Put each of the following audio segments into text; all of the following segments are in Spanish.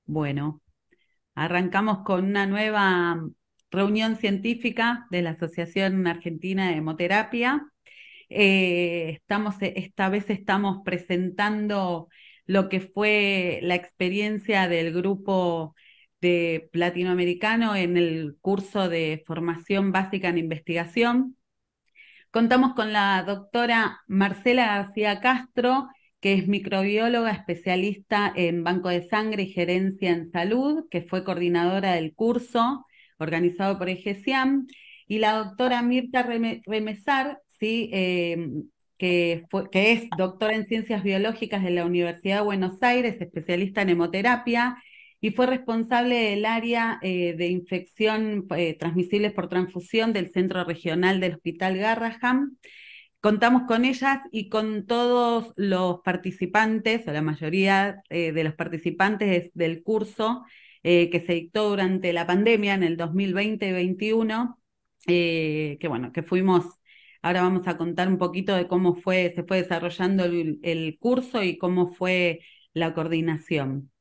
Bueno, arrancamos con una nueva reunión científica de la Asociación Argentina de Hemoterapia. Esta vez estamos presentando lo que fue la experiencia del grupo de latinoamericano en el curso de formación básica en investigación. Contamos con la doctora Marcela García Castro, que es microbióloga especialista en banco de sangre y gerencia en salud, que fue coordinadora del curso organizado por EGESIAM, y la doctora Mirta Remesar, ¿sí? Que es doctora en ciencias biológicas de la Universidad de Buenos Aires, especialista en hemoterapia, y fue responsable del área de infección transmisibles por transfusión del Centro Regional del Hospital Garraham. Contamos con ellas y con todos los participantes, o la mayoría de los participantes del curso que se dictó durante la pandemia en el 2020-21, que bueno, que fuimos, ahora vamos a contar un poquito de cómo se fue desarrollando el curso y cómo fue la coordinación.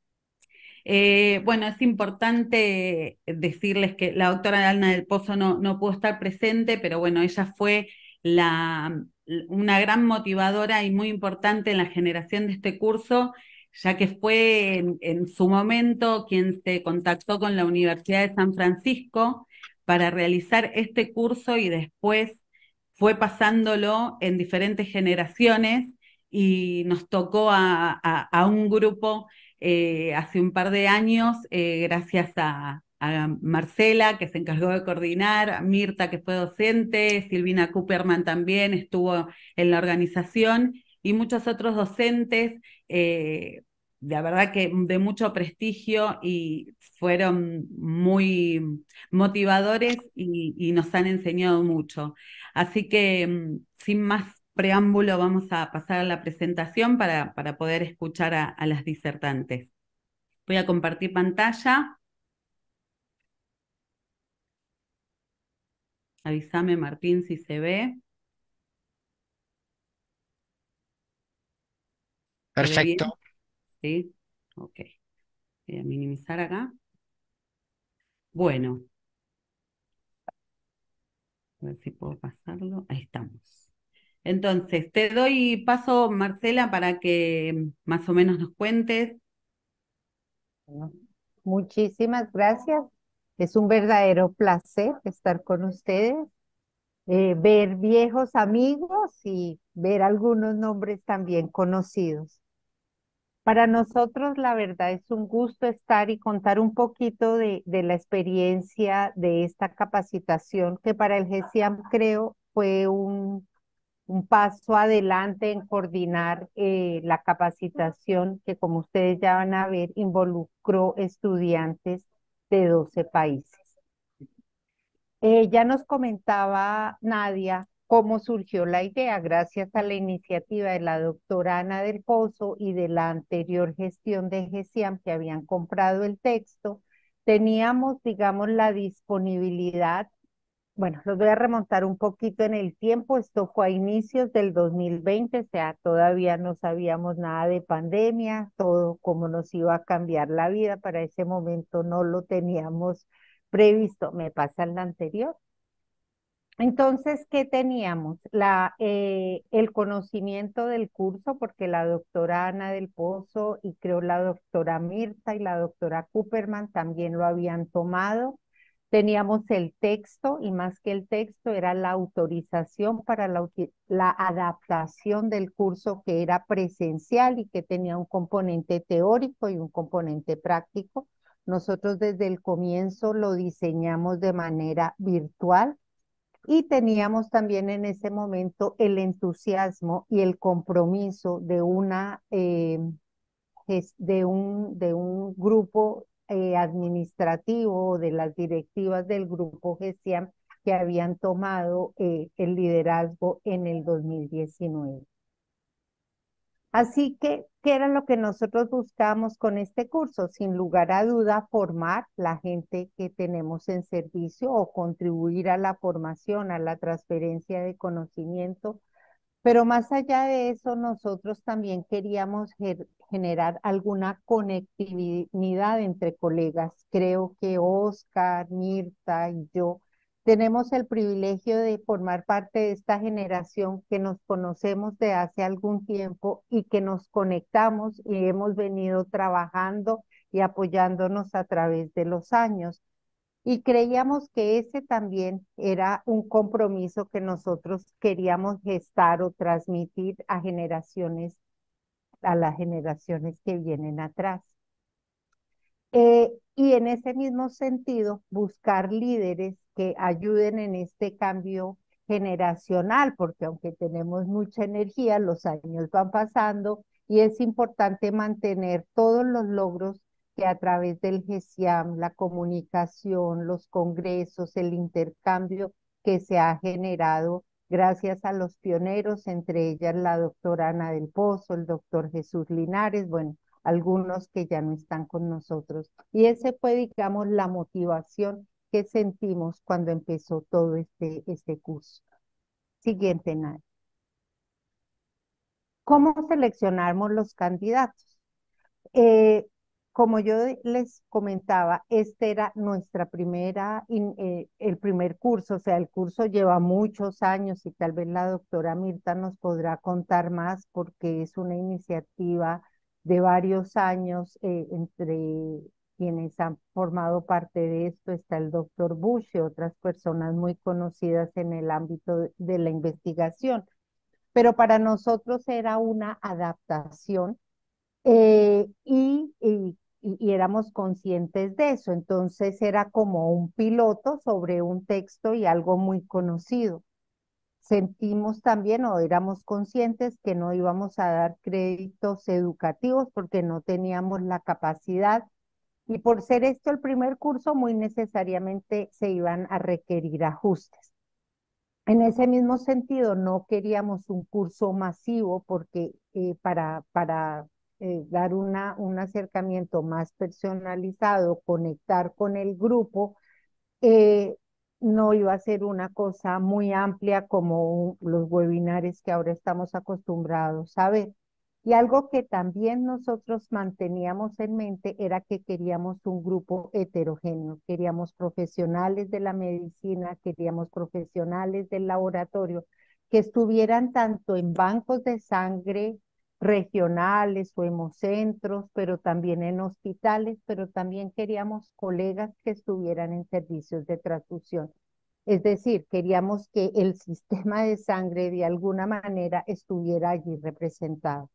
Bueno, es importante decirles que la doctora Alna del Pozo no pudo estar presente, pero bueno, ella fue una gran motivadora y muy importante en la generación de este curso, ya que fue en su momento quien se contactó con la Universidad de San Francisco para realizar este curso y después fue pasándolo en diferentes generaciones y nos tocó a un grupo hace un par de años, gracias a Marcela, que se encargó de coordinar, a Mirta, que fue docente, Silvina Cooperman también estuvo en la organización, y muchos otros docentes, la verdad que de mucho prestigio y fueron muy motivadores y nos han enseñado mucho. Así que, sin más preámbulo, vamos a pasar a la presentación para poder escuchar a las disertantes. Voy a compartir pantalla. Avísame, Martín, si se ve. ¿Se ve bien? Perfecto. Sí. Ok. Voy a minimizar acá. Bueno, a ver si puedo pasarlo. Ahí estamos. Entonces, te doy paso, Marcela, para que más o menos nos cuentes. Bueno, muchísimas gracias. Es un verdadero placer estar con ustedes, ver viejos amigos y ver algunos nombres también conocidos. Para nosotros, la verdad, es un gusto estar y contar un poquito de la experiencia de esta capacitación que para el GESIAM creo fue un paso adelante en coordinar la capacitación que, como ustedes ya van a ver, involucró estudiantes de 12 países. Ya nos comentaba Nadia cómo surgió la idea, gracias a la iniciativa de la doctora Ana del Pozo y de la anterior gestión de GESIAM que habían comprado el texto. Teníamos, digamos, la disponibilidad. Bueno, los voy a remontar un poquito en el tiempo. Esto fue a inicios del 2020, o sea, todavía no sabíamos nada de pandemia, todo cómo nos iba a cambiar la vida. Para ese momento no lo teníamos previsto. Me pasa el anterior. Entonces, ¿qué teníamos? El conocimiento del curso, porque la doctora Ana del Pozo y creo la doctora Mirta y la doctora Cooperman también lo habían tomado. Teníamos el texto y más que el texto era la autorización para la adaptación del curso que era presencial y que tenía un componente teórico y un componente práctico. Nosotros desde el comienzo lo diseñamos de manera virtual y teníamos también en ese momento el entusiasmo y el compromiso de de un grupo administrativo, de las directivas del grupo GESIAM que habían tomado el liderazgo en el 2019. Así que, ¿qué era lo que nosotros buscamos con este curso? Sin lugar a duda, formar la gente que tenemos en servicio o contribuir a la formación, a la transferencia de conocimiento Pero más allá de eso, nosotros también queríamos generar alguna conectividad entre colegas. Creo que Oscar, Mirta y yo tenemos el privilegio de formar parte de esta generación que nos conocemos de hace algún tiempo y que nos conectamos y hemos venido trabajando y apoyándonos a través de los años. Y creíamos que ese también era un compromiso que nosotros queríamos gestar o transmitir a las generaciones que vienen atrás. Y en ese mismo sentido, buscar líderes que ayuden en este cambio generacional, porque aunque tenemos mucha energía, los años van pasando y es importante mantener todos los logros que a través del GESIAM, la comunicación, los congresos, el intercambio que se ha generado gracias a los pioneros, entre ellas la doctora Ana del Pozo, el doctor Jesús Linares, bueno, algunos que ya no están con nosotros. Y ese fue, digamos, la motivación que sentimos cuando empezó todo este curso. Siguiente, Nay. ¿Cómo seleccionamos los candidatos? Eh, Como yo les comentaba, este era nuestra el primer curso, o sea, el curso lleva muchos años y tal vez la doctora Mirta nos podrá contar más porque es una iniciativa de varios años. Entre quienes han formado parte de esto está el doctor Bush y otras personas muy conocidas en el ámbito de la investigación, pero para nosotros era una adaptación, y éramos conscientes de eso. Entonces era como un piloto sobre un texto y algo muy conocido. Sentimos también o éramos conscientes que no íbamos a dar créditos educativos porque no teníamos la capacidad y por ser esto el primer curso, muy necesariamente se iban a requerir ajustes. En ese mismo sentido, no queríamos un curso masivo porque para dar un acercamiento más personalizado, conectar con el grupo, eh, no iba a ser una cosa muy amplia como los webinares que ahora estamos acostumbrados a ver. Y algo que también nosotros manteníamos en mente era que queríamos un grupo heterogéneo, queríamos profesionales de la medicina, queríamos profesionales del laboratorio, que estuvieran tanto en bancos de sangre regionales o hemocentros, pero también en hospitales, pero también queríamos colegas que estuvieran en servicios de transfusión. Es decir, queríamos que el sistema de sangre de alguna manera estuviera allí representado.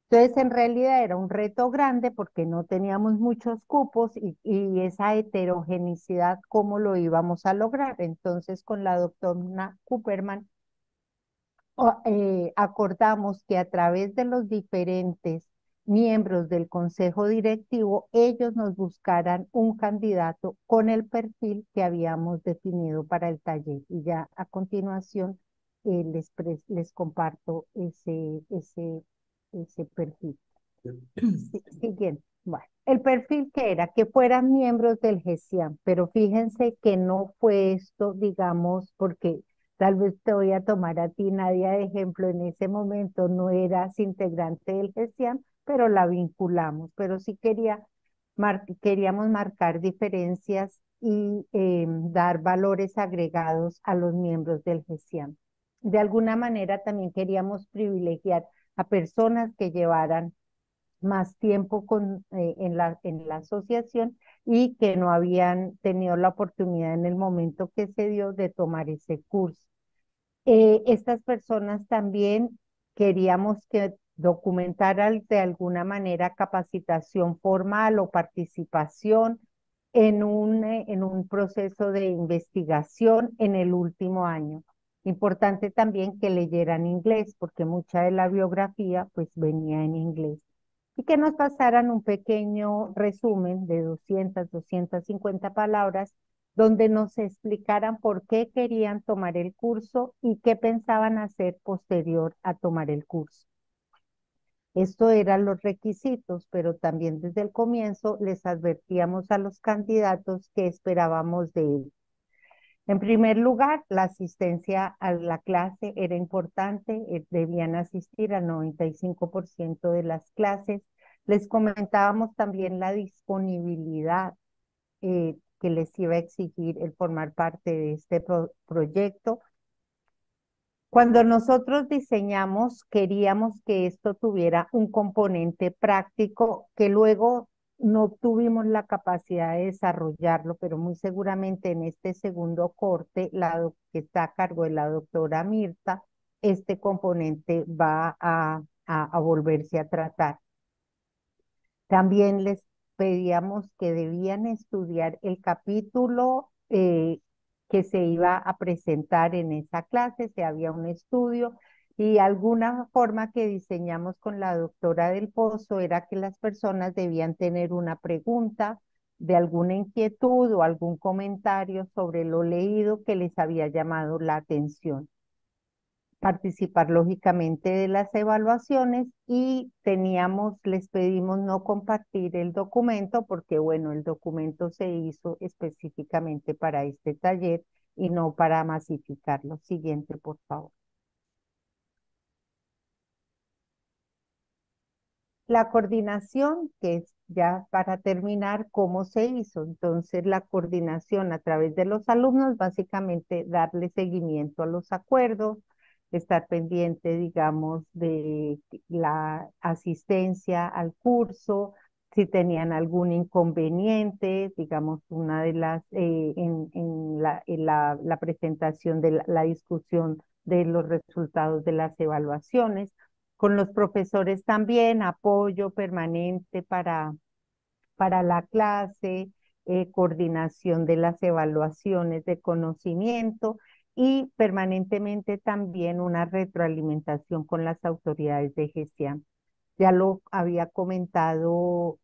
Entonces, en realidad era un reto grande porque no teníamos muchos cupos y esa heterogeneidad, ¿cómo lo íbamos a lograr? Entonces, con la doctora Cooperman acordamos que a través de los diferentes miembros del consejo directivo, ellos nos buscaran un candidato con el perfil que habíamos definido para el taller. Y ya a continuación les comparto ese perfil. Siguiente. Bueno, el perfil que era que fueran miembros del GESIAM, pero fíjense que no fue esto, digamos, porque tal vez te voy a tomar a ti, Nadia, de ejemplo, en ese momento no eras integrante del GESIAM, pero la vinculamos, pero sí queríamos marcar diferencias y dar valores agregados a los miembros del GESIAM. De alguna manera también queríamos privilegiar a personas que llevaran más tiempo en la asociación y que no habían tenido la oportunidad en el momento que se dio de tomar ese curso. Estas personas también queríamos que documentaran de alguna manera capacitación formal o participación en un proceso de investigación en el último año. Importante también que leyeran inglés, porque mucha de la biografía pues venía en inglés. Y que nos pasaran un pequeño resumen de 250 palabras donde nos explicaran por qué querían tomar el curso y qué pensaban hacer posterior a tomar el curso. Esto eran los requisitos, pero también desde el comienzo les advertíamos a los candidatos que esperábamos de ellos. En primer lugar, la asistencia a la clase era importante, debían asistir al 95% de las clases. Les comentábamos también la disponibilidad que les iba a exigir el formar parte de este proyecto. Cuando nosotros diseñamos, queríamos que esto tuviera un componente práctico que luego no tuvimos la capacidad de desarrollarlo, pero muy seguramente en este segundo corte, que está a cargo de la doctora Mirta, este componente va a volverse a tratar. También les pedíamos que debían estudiar el capítulo que se iba a presentar en esa clase, si había un estudio, y alguna forma que diseñamos con la doctora del Pozo era que las personas debían tener una pregunta de alguna inquietud o algún comentario sobre lo leído que les había llamado la atención, participar lógicamente de las evaluaciones y les pedimos no compartir el documento porque, bueno, el documento se hizo específicamente para este taller y no para masificarlo. Siguiente, por favor. La coordinación, que es ya para terminar, ¿cómo se hizo? Entonces, la coordinación a través de los alumnos, básicamente darle seguimiento a los acuerdos, estar pendiente, digamos, de la asistencia al curso, si tenían algún inconveniente, digamos, una de las, la presentación de la discusión de los resultados de las evaluaciones. Con los profesores también, apoyo permanente para la clase, coordinación de las evaluaciones de conocimiento y permanentemente también una retroalimentación con las autoridades de gestión. Ya lo había comentado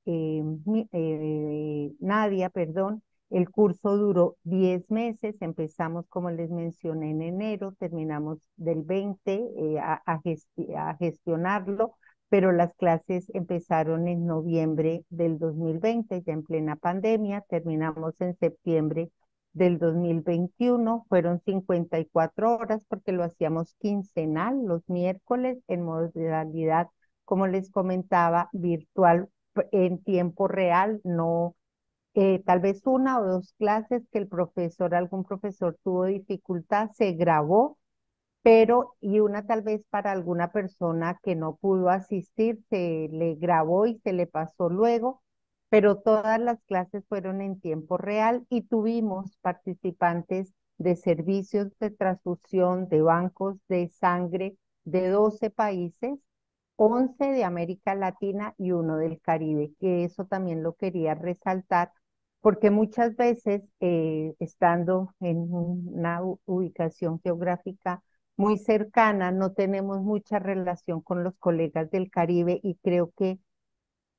Nadia, perdón. El curso duró 10 meses, empezamos como les mencioné en enero, terminamos del 20 a gestionarlo, pero las clases empezaron en noviembre del 2020, ya en plena pandemia, terminamos en septiembre del 2021, fueron 54 horas porque lo hacíamos quincenal, los miércoles en modalidad, como les comentaba, virtual en tiempo real, no tal vez una o dos clases que algún profesor tuvo dificultad, se grabó, pero y una tal vez para alguna persona que no pudo asistir, se le grabó y se le pasó luego, pero todas las clases fueron en tiempo real y tuvimos participantes de servicios de transfusión, de bancos de sangre de 12 países, 11 de América Latina y uno del Caribe, que eso también lo quería resaltar, porque muchas veces estando en una ubicación geográfica muy cercana, no tenemos mucha relación con los colegas del Caribe y creo que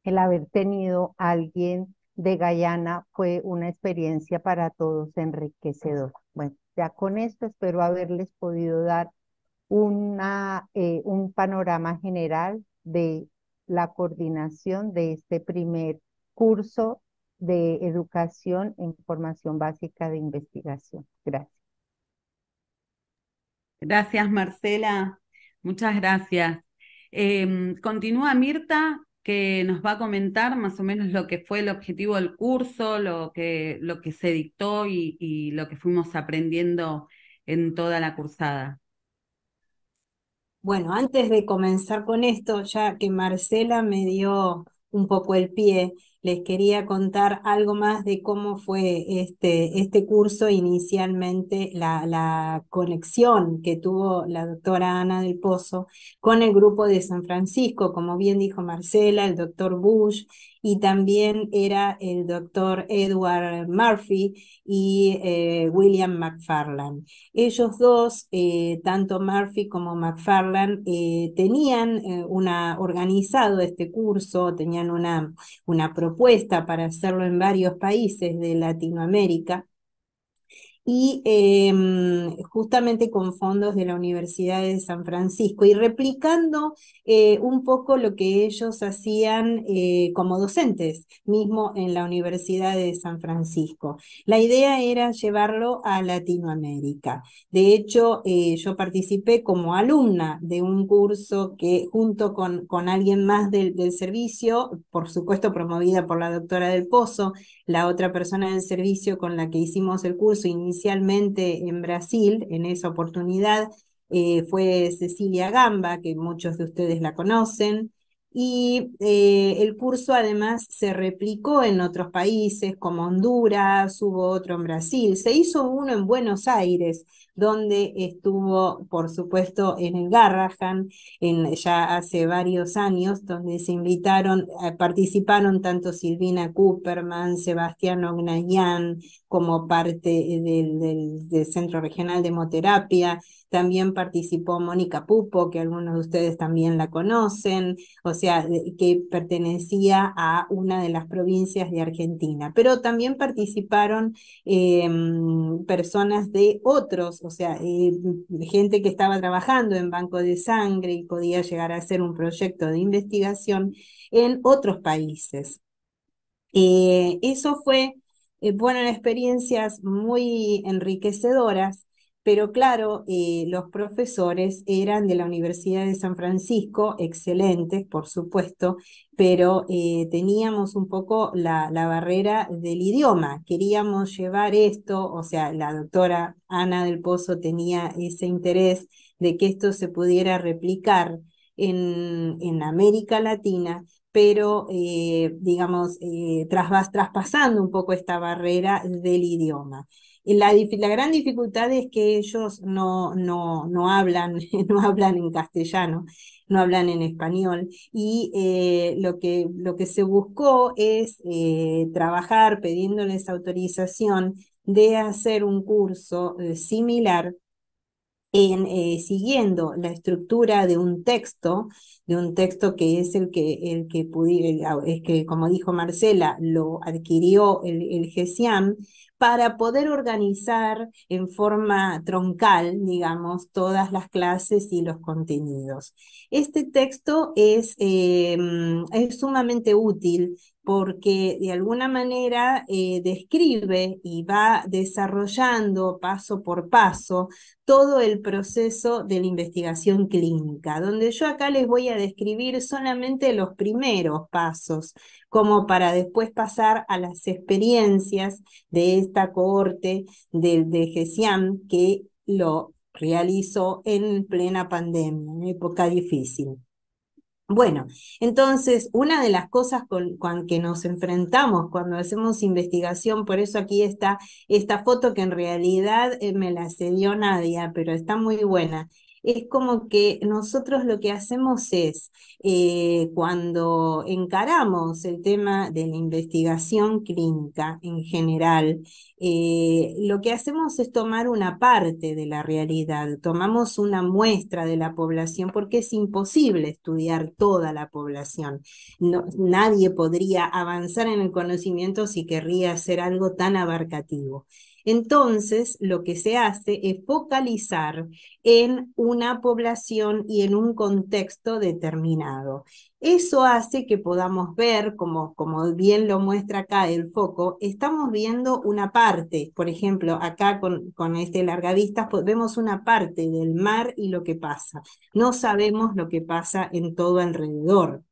el haber tenido a alguien de Guyana fue una experiencia para todos enriquecedor. Bueno, ya con esto espero haberles podido dar un panorama general de la coordinación de este primer curso de educación en formación básica de investigación. Gracias. Gracias, Marcela. Muchas gracias. Continúa Mirta, que nos va a comentar más o menos lo que fue el objetivo del curso, lo que se dictó y lo que fuimos aprendiendo en toda la cursada. Bueno, antes de comenzar con esto, ya que Marcela me dio un poco el pie, les quería contar algo más de cómo fue este curso inicialmente, la conexión que tuvo la doctora Ana del Pozo con el grupo de San Francisco, como bien dijo Marcela, el doctor Bush, y también era el doctor Edward Murphy y William McFarland. Ellos dos, tanto Murphy como McFarland, tenían organizado este curso, tenían una propuesta para hacerlo en varios países de Latinoamérica. y justamente con fondos de la Universidad de San Francisco y replicando un poco lo que ellos hacían como docentes, mismo en la Universidad de San Francisco. La idea era llevarlo a Latinoamérica. De hecho, yo participé como alumna de un curso que junto con alguien más del servicio, por supuesto promovida por la doctora Del Pozo, la otra persona del servicio con la que hicimos el curso inicialmente en Brasil, en esa oportunidad, fue Cecilia Gamba, que muchos de ustedes la conocen, y el curso además se replicó en otros países como Honduras, hubo otro en Brasil, se hizo uno en Buenos Aires, donde estuvo, por supuesto, en el Garrahan, ya hace varios años, donde se invitaron, participaron tanto Silvina Cooperman, Sebastián Ognayan, como parte del Centro Regional de Hemoterapia. También participó Mónica Pupo, que algunos de ustedes también la conocen, o sea, que pertenecía a una de las provincias de Argentina. Pero también participaron personas de otros, o sea, gente que estaba trabajando en banco de sangre y podía llegar a hacer un proyecto de investigación en otros países. Eso fue, fueron experiencias muy enriquecedoras, pero claro, los profesores eran de la Universidad de San Francisco, excelentes, por supuesto, pero teníamos un poco la barrera del idioma. Queríamos llevar esto, o sea, la doctora Ana del Pozo tenía ese interés de que esto se pudiera replicar en América Latina, pero digamos, traspasando un poco esta barrera del idioma. La gran dificultad es que ellos no hablan, no hablan en castellano, no hablan en español, y lo que se buscó es trabajar pidiéndoles autorización de hacer un curso similar siguiendo la estructura de un texto que es es que, como dijo Marcela, lo adquirió el GESIAM, para poder organizar en forma troncal, digamos, todas las clases y los contenidos. Este texto es sumamente útil porque de alguna manera describe y va desarrollando paso por paso todo el proceso de la investigación clínica, donde yo acá les voy a describir solamente los primeros pasos, como para después pasar a las experiencias de esta cohorte de GESIAM que lo realizó en plena pandemia, en época difícil. Bueno, entonces, una de las cosas con que nos enfrentamos cuando hacemos investigación, por eso aquí está esta foto que en realidad me la cedió Nadia, pero está muy buena. Es como que nosotros lo que hacemos es, cuando encaramos el tema de la investigación clínica en general, lo que hacemos es tomar una parte de la realidad, tomamos una muestra de la población, porque es imposible estudiar toda la población. Nadie podría avanzar en el conocimiento si querría hacer algo tan abarcativo. Entonces, lo que se hace es focalizar en una población y en un contexto determinado. Eso hace que podamos ver, como bien lo muestra acá el foco, estamos viendo una parte, por ejemplo, acá con este largavistas vemos una parte del mar y lo que pasa. No sabemos lo que pasa en todo alrededor.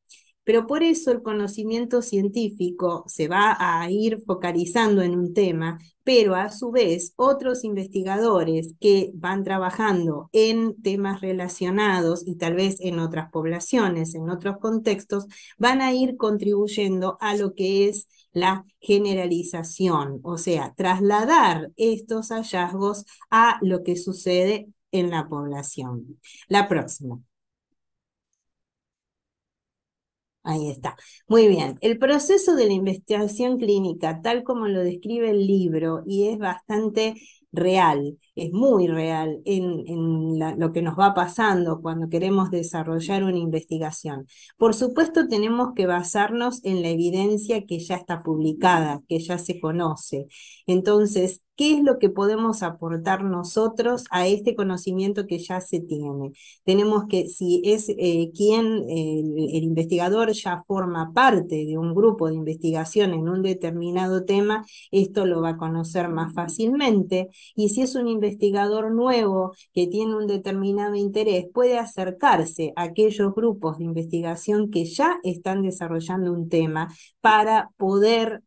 Pero por eso el conocimiento científico se va a ir focalizando en un tema, pero a su vez otros investigadores que van trabajando en temas relacionados y tal vez en otras poblaciones, en otros contextos, van a ir contribuyendo a lo que es la generalización, o sea, trasladar estos hallazgos a lo que sucede en la población. La próxima. Ahí está. Muy bien. El proceso de la investigación clínica, tal como lo describe el libro, y es bastante real, es muy real en lo que nos va pasando cuando queremos desarrollar una investigación. Por supuesto, tenemos que basarnos en la evidencia que ya está publicada, que ya se conoce. Entonces, ¿qué es lo que podemos aportar nosotros a este conocimiento que ya se tiene? Tenemos que, si es el investigador ya forma parte de un grupo de investigación en un determinado tema, esto lo va a conocer más fácilmente. Y si es un investigador nuevo que tiene un determinado interés, puede acercarse a aquellos grupos de investigación que ya están desarrollando un tema para poder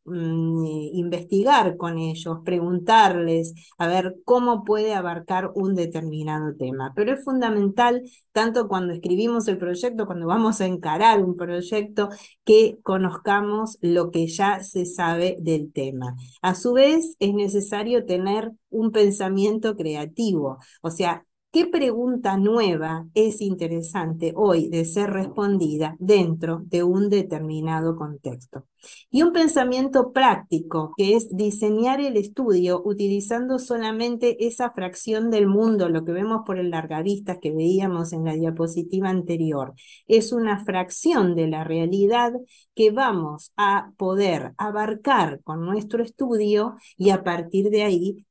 investigar con ellos, preguntarles, a ver cómo puede abarcar un determinado tema. Pero es fundamental, tanto cuando escribimos el proyecto, cuando vamos a encarar un proyecto, que conozcamos lo que ya se sabe del tema. A su vez, es necesario tener un pensamiento creativo, o sea, ¿qué pregunta nueva es interesante hoy de ser respondida dentro de un determinado contexto? Y un pensamiento práctico, que es diseñar el estudio utilizando solamente esa fracción del mundo, lo que vemos por el largavistas que veíamos en la diapositiva anterior. Es una fracción de la realidad que vamos a poder abarcar con nuestro estudio y a partir de ahí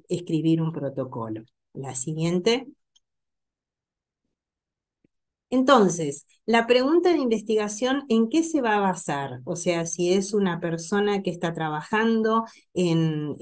escribir un protocolo. La siguiente. Entonces, la pregunta de investigación, ¿en qué se va a basar? O sea, si es una persona que está trabajando en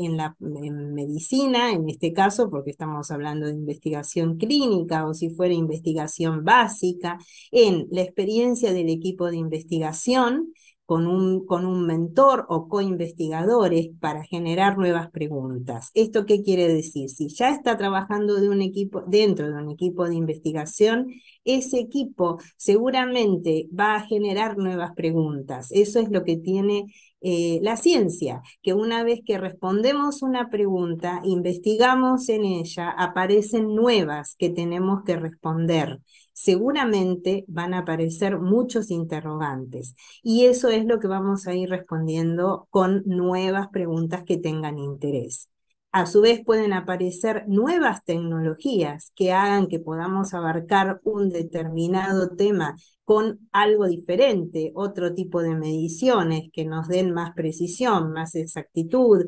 medicina, en este caso, porque estamos hablando de investigación clínica, o si fuera investigación básica, en la experiencia del equipo de investigación, con un mentor o coinvestigadores para generar nuevas preguntas. ¿Esto qué quiere decir? Si ya está trabajando dentro de un equipo de investigación, ese equipo seguramente va a generar nuevas preguntas. Eso es lo que tiene la ciencia, que una vez que respondemos una pregunta, investigamos en ella, aparecen nuevas que tenemos que responder. Seguramente van a aparecer muchos interrogantes y eso es lo que vamos a ir respondiendo con nuevas preguntas que tengan interés. A su vez pueden aparecer nuevas tecnologías que hagan que podamos abarcar un determinado tema con algo diferente, otro tipo de mediciones que nos den más precisión, más exactitud,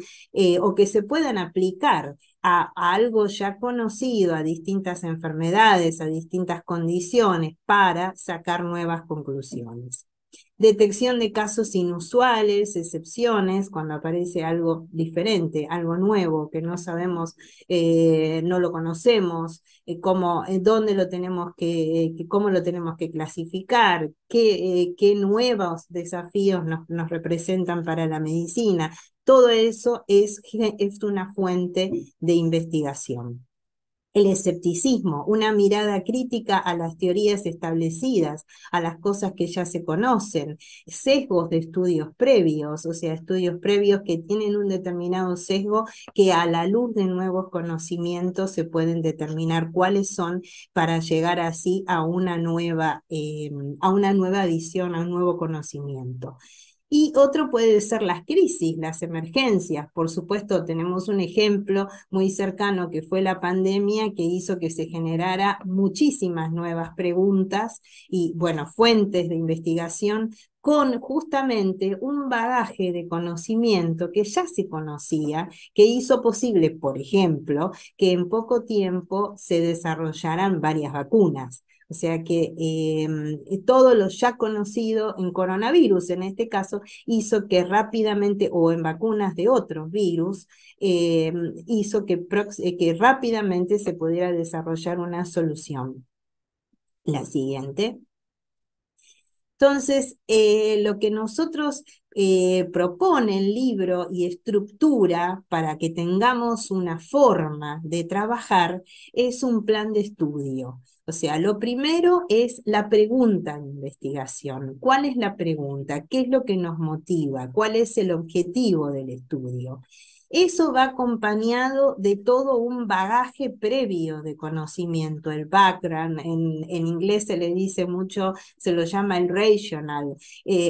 o que se puedan aplicar a algo ya conocido, a distintas enfermedades, a distintas condiciones, para sacar nuevas conclusiones. Detección de casos inusuales, excepciones, cuando aparece algo diferente, algo nuevo que no sabemos, no lo conocemos, dónde lo tenemos cómo lo tenemos que clasificar, qué nuevos desafíos nos representan para la medicina. Todo eso es una fuente de investigación. El escepticismo, una mirada crítica a las teorías establecidas, a las cosas que ya se conocen, sesgos de estudios previos, o sea, estudios previos que tienen un determinado sesgo que a la luz de nuevos conocimientos se pueden determinar cuáles son para llegar así a una nueva visión, a un nuevo conocimiento. Y otro puede ser las crisis, las emergencias. Por supuesto, tenemos un ejemplo muy cercano que fue la pandemia, que hizo que se generara muchísimas nuevas preguntas y, bueno, fuentes de investigación con justamente un bagaje de conocimiento que ya se conocía, que hizo posible, por ejemplo, que en poco tiempo se desarrollaran varias vacunas. O sea que todo lo ya conocido en coronavirus, en este caso, hizo que rápidamente, o en vacunas de otros virus, hizo que rápidamente se pudiera desarrollar una solución. La siguiente. Entonces, lo que nosotros propone el libro y estructura para que tengamos una forma de trabajar es un plan de estudio. O sea, lo primero es la pregunta de investigación. ¿Cuál es la pregunta? ¿Qué es lo que nos motiva? ¿Cuál es el objetivo del estudio? Eso va acompañado de todo un bagaje previo de conocimiento, el background, en inglés se le dice mucho, se lo llama el rational,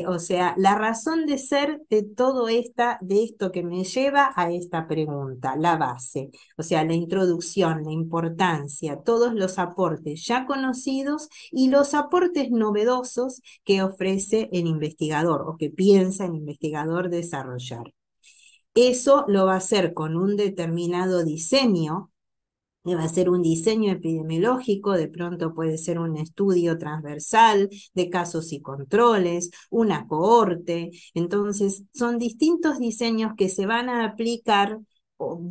o sea, la razón de ser de todo de esto que me lleva a esta pregunta, la base, o sea, la introducción, la importancia, todos los aportes ya conocidos y los aportes novedosos que ofrece el investigador o que piensa el investigador desarrollar. Eso lo va a hacer con un determinado diseño, que va a ser un diseño epidemiológico, de pronto puede ser un estudio transversal de casos y controles, una cohorte. Entonces, son distintos diseños que se van a aplicar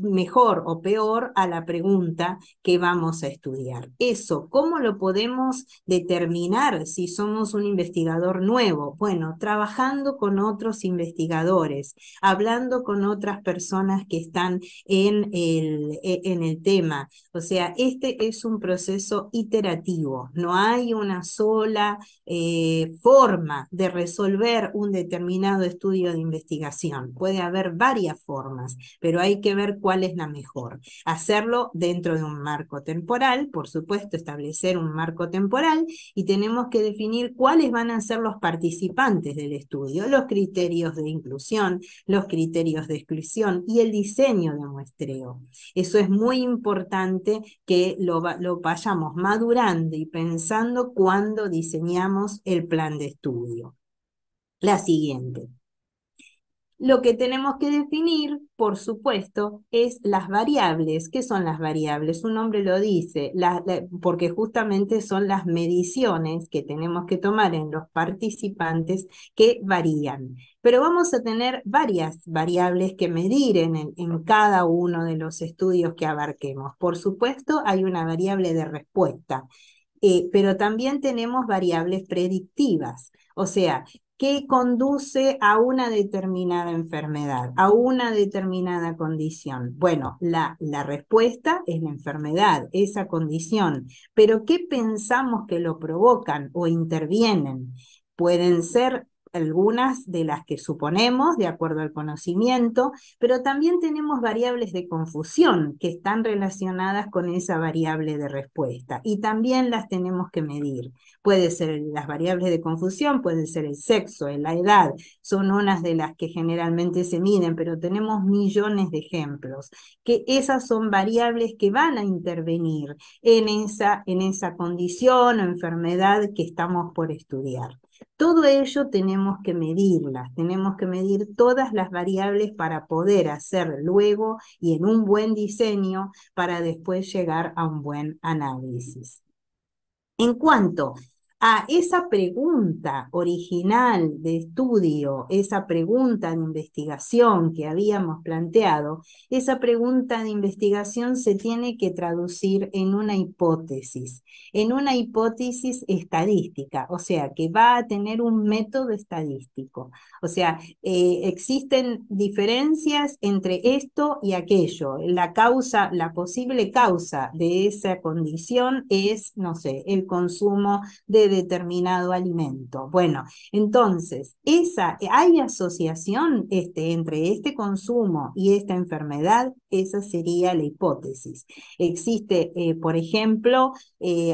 mejor o peor a la pregunta que vamos a estudiar. Eso, ¿cómo lo podemos determinar si somos un investigador nuevo? Bueno, trabajando con otros investigadores, hablando con otras personas que están en el tema. O sea, este es un proceso iterativo, no hay una sola forma de resolver un determinado estudio de investigación. Puede haber varias formas, pero hay que ver cuál es la mejor. Hacerlo dentro de un marco temporal, por supuesto, establecer un marco temporal y tenemos que definir cuáles van a ser los participantes del estudio, los criterios de inclusión, los criterios de exclusión y el diseño de muestreo. Eso es muy importante que lo vayamos madurando y pensando cuando diseñamos el plan de estudio. La siguiente. Lo que tenemos que definir, por supuesto, es las variables. ¿Qué son las variables? Su nombre lo dice, porque justamente son las mediciones que tenemos que tomar en los participantes que varían. Pero vamos a tener varias variables que medir en cada uno de los estudios que abarquemos. Por supuesto, hay una variable de respuesta, pero también tenemos variables predictivas. O sea, ¿qué conduce a una determinada enfermedad, a una determinada condición? Bueno, la respuesta es la enfermedad, esa condición, pero ¿qué pensamos que lo provocan o intervienen? Pueden ser algunas de las que suponemos, de acuerdo al conocimiento, pero también tenemos variables de confusión que están relacionadas con esa variable de respuesta y también las tenemos que medir. Puede ser las variables de confusión, puede ser el sexo, la edad, son unas de las que generalmente se miden, pero tenemos millones de ejemplos, que esas son variables que van a intervenir en esa condición o enfermedad que estamos por estudiar. Todo ello tenemos que medirlas, tenemos que medir todas las variables para poder hacer luego y en un buen diseño para después llegar a un buen análisis. En cuanto a esa pregunta original de estudio, esa pregunta de investigación que habíamos planteado, esa pregunta de investigación se tiene que traducir en una hipótesis estadística, o sea, que va a tener un método estadístico. O sea, existen diferencias entre esto y aquello. La posible causa de esa condición es, no sé, el consumo de determinado alimento. Bueno, entonces, ¿hay asociación entre este consumo y esta enfermedad? Esa sería la hipótesis. Existe, por ejemplo,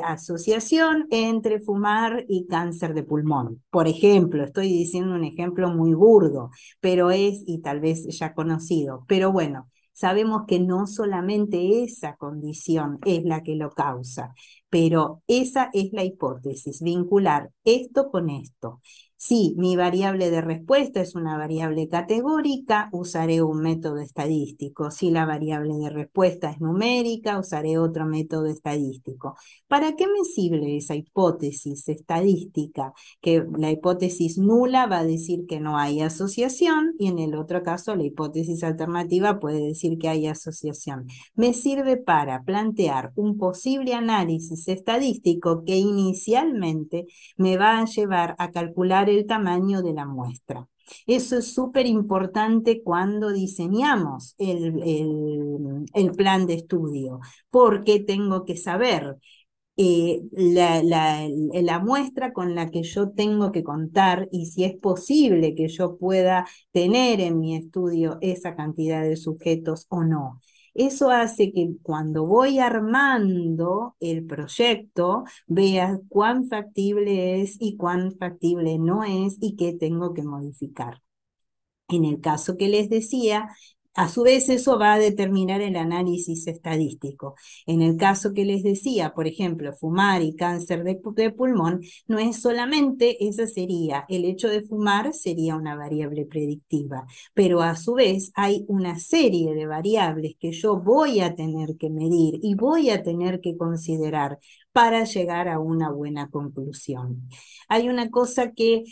asociación entre fumar y cáncer de pulmón. Por ejemplo, estoy diciendo un ejemplo muy burdo, pero y tal vez ya conocido, pero bueno, sabemos que no solamente esa condición es la que lo causa, pero esa es la hipótesis, vincular esto con esto. Si mi variable de respuesta es una variable categórica, usaré un método estadístico. Si la variable de respuesta es numérica, usaré otro método estadístico. ¿Para qué me sirve esa hipótesis estadística? Que la hipótesis nula va a decir que no hay asociación y en el otro caso la hipótesis alternativa puede decir que hay asociación. Me sirve para plantear un posible análisis estadístico que inicialmente me va a llevar a calcular el tamaño de la muestra. Eso es súper importante cuando diseñamos el plan de estudio, porque tengo que saber la muestra con la que yo tengo que contar y si es posible que yo pueda tener en mi estudio esa cantidad de sujetos o no. Eso hace que cuando voy armando el proyecto, vea cuán factible es y cuán factible no es y qué tengo que modificar. En el caso que les decía, a su vez eso va a determinar el análisis estadístico. En el caso que les decía, por ejemplo, fumar y cáncer de pulmón, no es solamente, esa sería, el hecho de fumar sería una variable predictiva, pero a su vez hay una serie de variables que yo voy a tener que medir y voy a tener que considerar para llegar a una buena conclusión. Hay una cosa que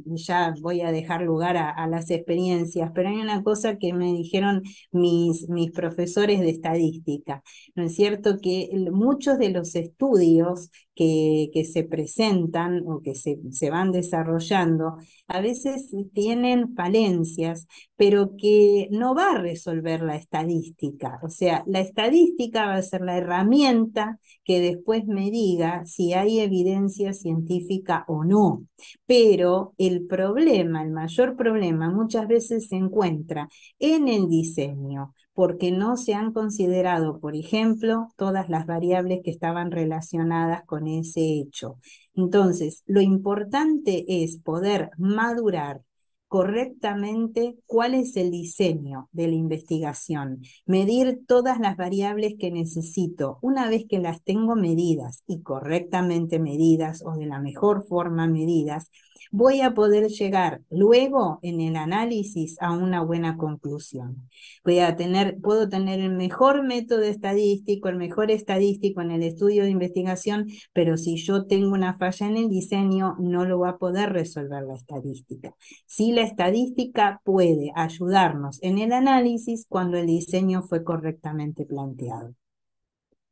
ya voy a dejar lugar a las experiencias, pero hay una cosa que me dijeron mis profesores de estadística, ¿no es cierto? Que muchos de los estudios que se presentan o que se van desarrollando, a veces tienen falencias, pero que no va a resolver la estadística. O sea, la estadística va a ser la herramienta que después me diga si hay evidencia científica o no. Pero el problema, el mayor problema, muchas veces se encuentra en el diseño, porque no se han considerado, por ejemplo, todas las variables que estaban relacionadas con ese hecho. Entonces, lo importante es poder madurar correctamente cuál es el diseño de la investigación, medir todas las variables que necesito. Una vez que las tengo medidas y correctamente medidas o de la mejor forma medidas, voy a poder llegar luego en el análisis a una buena conclusión. Puedo tener el mejor método estadístico, el mejor estadístico en el estudio de investigación, pero si yo tengo una falla en el diseño, no lo va a poder resolver la estadística. Sí, la estadística puede ayudarnos en el análisis cuando el diseño fue correctamente planteado.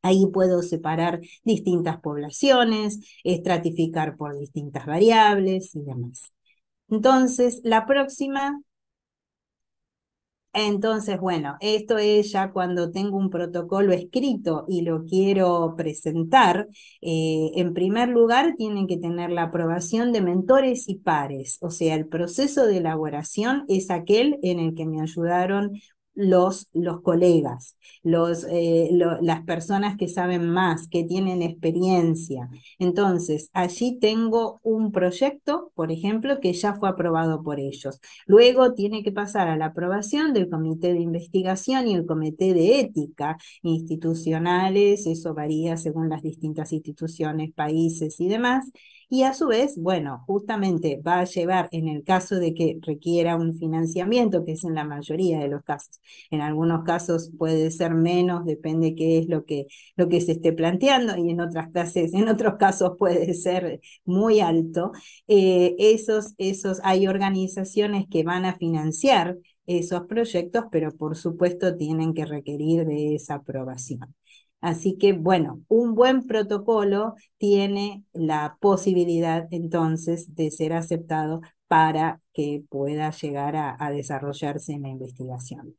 Ahí puedo separar distintas poblaciones, estratificar por distintas variables y demás. Entonces, la próxima... Entonces, bueno, esto es ya cuando tengo un protocolo escrito y lo quiero presentar. En primer lugar, tienen que tener la aprobación de mentores y pares. O sea, el proceso de elaboración es aquel en el que me ayudaron los colegas, las personas que saben más, que tienen experiencia. Entonces, allí tengo un proyecto, por ejemplo, que ya fue aprobado por ellos. Luego tiene que pasar a la aprobación del comité de investigación y el comité de ética institucionales, eso varía según las distintas instituciones, países y demás. Y a su vez, bueno, justamente va a llevar, en el caso de que requiera un financiamiento, que es en la mayoría de los casos, en algunos casos puede ser menos, depende qué es lo que se esté planteando, y en otros casos puede ser muy alto. Hay organizaciones que van a financiar esos proyectos, pero por supuesto tienen que requerir de esa aprobación. Así que, bueno, un buen protocolo tiene la posibilidad entonces de ser aceptado para que pueda llegar a desarrollarse en la investigación.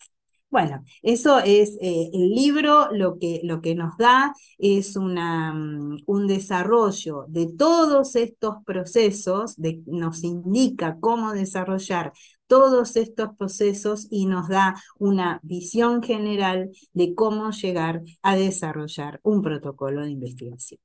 Bueno, eso es el libro, lo que nos da es un desarrollo de todos estos procesos, nos indica cómo desarrollar todos estos procesos y nos da una visión general de cómo llegar a desarrollar un protocolo de investigación.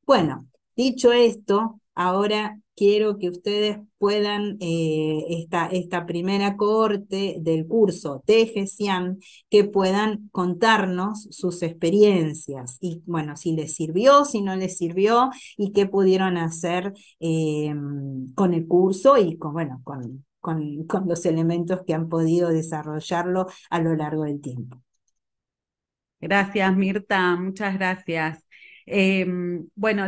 Bueno, dicho esto, ahora quiero que ustedes puedan, esta primera cohorte del curso de GESIAM, que puedan contarnos sus experiencias y, bueno, si les sirvió, si no les sirvió y qué pudieron hacer con el curso y con los elementos que han podido desarrollarlo a lo largo del tiempo. Gracias, Mirta, muchas gracias. Bueno,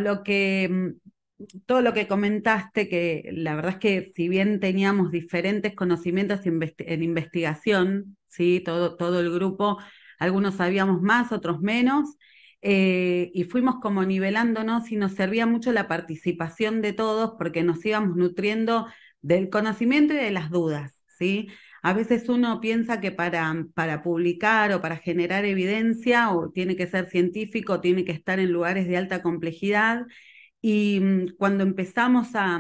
todo lo que comentaste, que la verdad es que si bien teníamos diferentes conocimientos en investigación, ¿sí? Todo el grupo, algunos sabíamos más, otros menos, y fuimos como nivelándonos y nos servía mucho la participación de todos porque nos íbamos nutriendo del conocimiento y de las dudas, ¿sí? A veces uno piensa que para publicar o para generar evidencia o tiene que ser científico, o tiene que estar en lugares de alta complejidad, y cuando empezamos a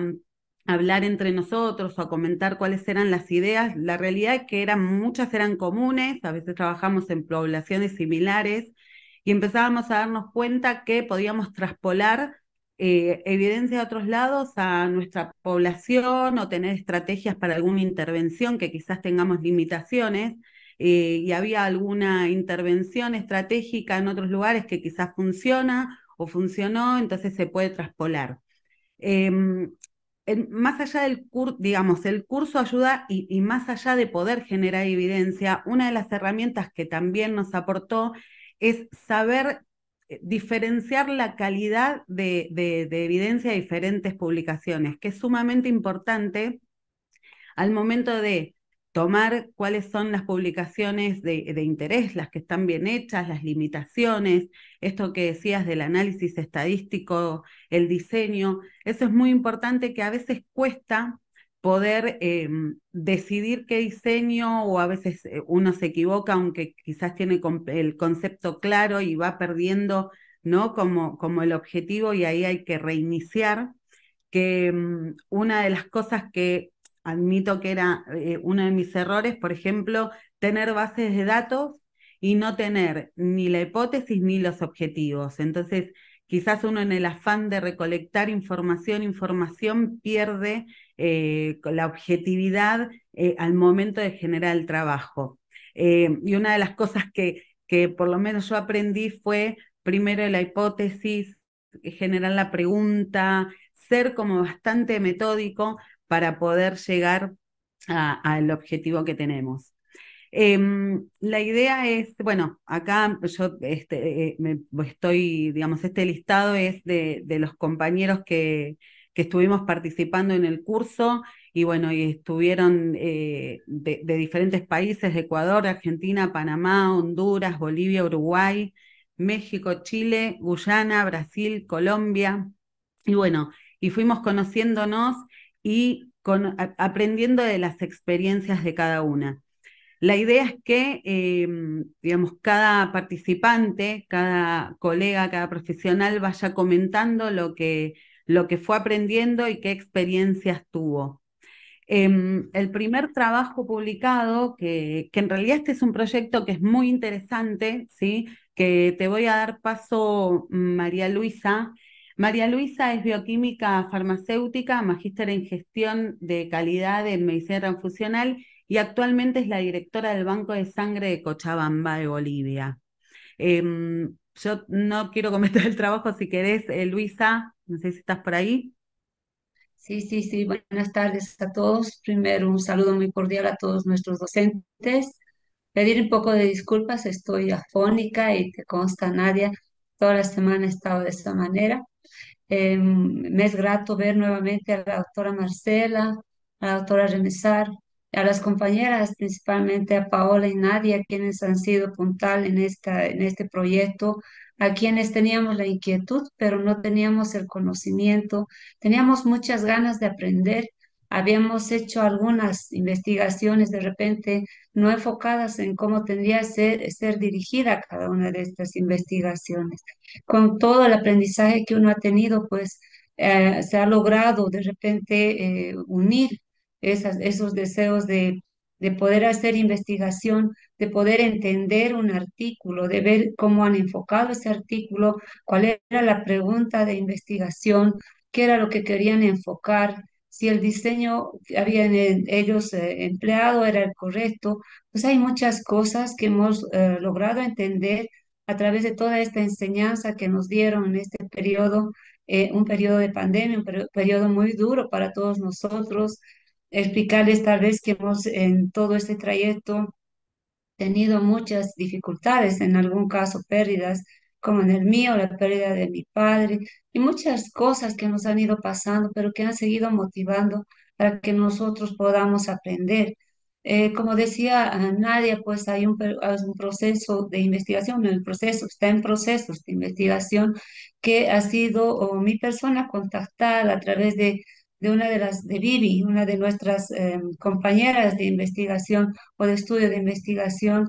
hablar entre nosotros o a comentar cuáles eran las ideas, la realidad es que muchas eran comunes, a veces trabajamos en poblaciones similares y empezábamos a darnos cuenta que podíamos traspolar evidencia de otros lados a nuestra población o tener estrategias para alguna intervención que quizás tengamos limitaciones. Y había alguna intervención estratégica en otros lugares que quizás funciona o funcionó, entonces se puede traspolar. Eh, Más allá del curso, digamos, el curso ayuda y más allá de poder generar evidencia, una de las herramientas que también nos aportó es saber diferenciar la calidad de evidencia de diferentes publicaciones, que es sumamente importante al momento de tomar cuáles son las publicaciones de interés, las que están bien hechas, las limitaciones, esto que decías del análisis estadístico, el diseño, eso es muy importante, que a veces cuesta poder decidir qué diseño, o a veces uno se equivoca aunque quizás tiene el concepto claro y va perdiendo, ¿no? Como el objetivo, y ahí hay que reiniciar. Que una de las cosas que admito que era uno de mis errores, por ejemplo, tener bases de datos y no tener ni la hipótesis ni los objetivos. Entonces, quizás uno en el afán de recolectar información pierde la objetividad al momento de generar el trabajo. Y una de las cosas que por lo menos yo aprendí fue primero la hipótesis, generar la pregunta, ser como bastante metódico para poder llegar al objetivo que tenemos. La idea es, bueno, acá yo digamos, este listado es de los compañeros que estuvimos participando en el curso, y bueno, y estuvieron de diferentes países: de Ecuador, Argentina, Panamá, Honduras, Bolivia, Uruguay, México, Chile, Guyana, Brasil, Colombia, y bueno, y fuimos conociéndonos y aprendiendo de las experiencias de cada una. La idea es que, digamos, cada participante, cada colega, cada profesional vaya comentando lo que fue aprendiendo y qué experiencias tuvo. El primer trabajo publicado, que en realidad este es un proyecto que es muy interesante, ¿sí? Que te voy a dar paso, María Luisa. María Luisa es bioquímica farmacéutica, magíster en gestión de calidad en medicina transfusional, y actualmente es la directora del Banco de Sangre de Cochabamba, de Bolivia. Yo no quiero comentar el trabajo, si querés, Luisa, no sé si estás por ahí. Sí, sí, sí. Buenas tardes a todos. Primero, un saludo muy cordial a todos nuestros docentes. Pedir un poco de disculpas, estoy afónica y te consta, Nadia, toda la semana he estado de esta manera. Me es grato ver nuevamente a la doctora Marcela, a la doctora Renesar, a las compañeras, principalmente a Paola y Nadia, quienes han sido puntal en este proyecto, a quienes teníamos la inquietud, pero no teníamos el conocimiento, teníamos muchas ganas de aprender. Habíamos hecho algunas investigaciones de repente no enfocadas en cómo tendría que ser dirigida cada una de estas investigaciones. Con todo el aprendizaje que uno ha tenido, pues se ha logrado de repente unir esos deseos de poder hacer investigación, de poder entender un artículo, de ver cómo han enfocado ese artículo, cuál era la pregunta de investigación, qué era lo que querían enfocar, si el diseño que habían ellos empleado era el correcto. Pues hay muchas cosas que hemos logrado entender a través de toda esta enseñanza que nos dieron en este periodo, un periodo de pandemia, periodo muy duro para todos nosotros. Explicarles tal vez que hemos en todo este trayecto tenido muchas dificultades, en algún caso pérdidas, como en el mío, la pérdida de mi padre, y muchas cosas que nos han ido pasando, pero que han seguido motivando para que nosotros podamos aprender. Como decía Nadia, pues hay hay un proceso de investigación, el proceso está en procesos de investigación que ha sido mi persona contactada a través de una de las, de Vivi, una de nuestras compañeras de investigación o de estudio de investigación,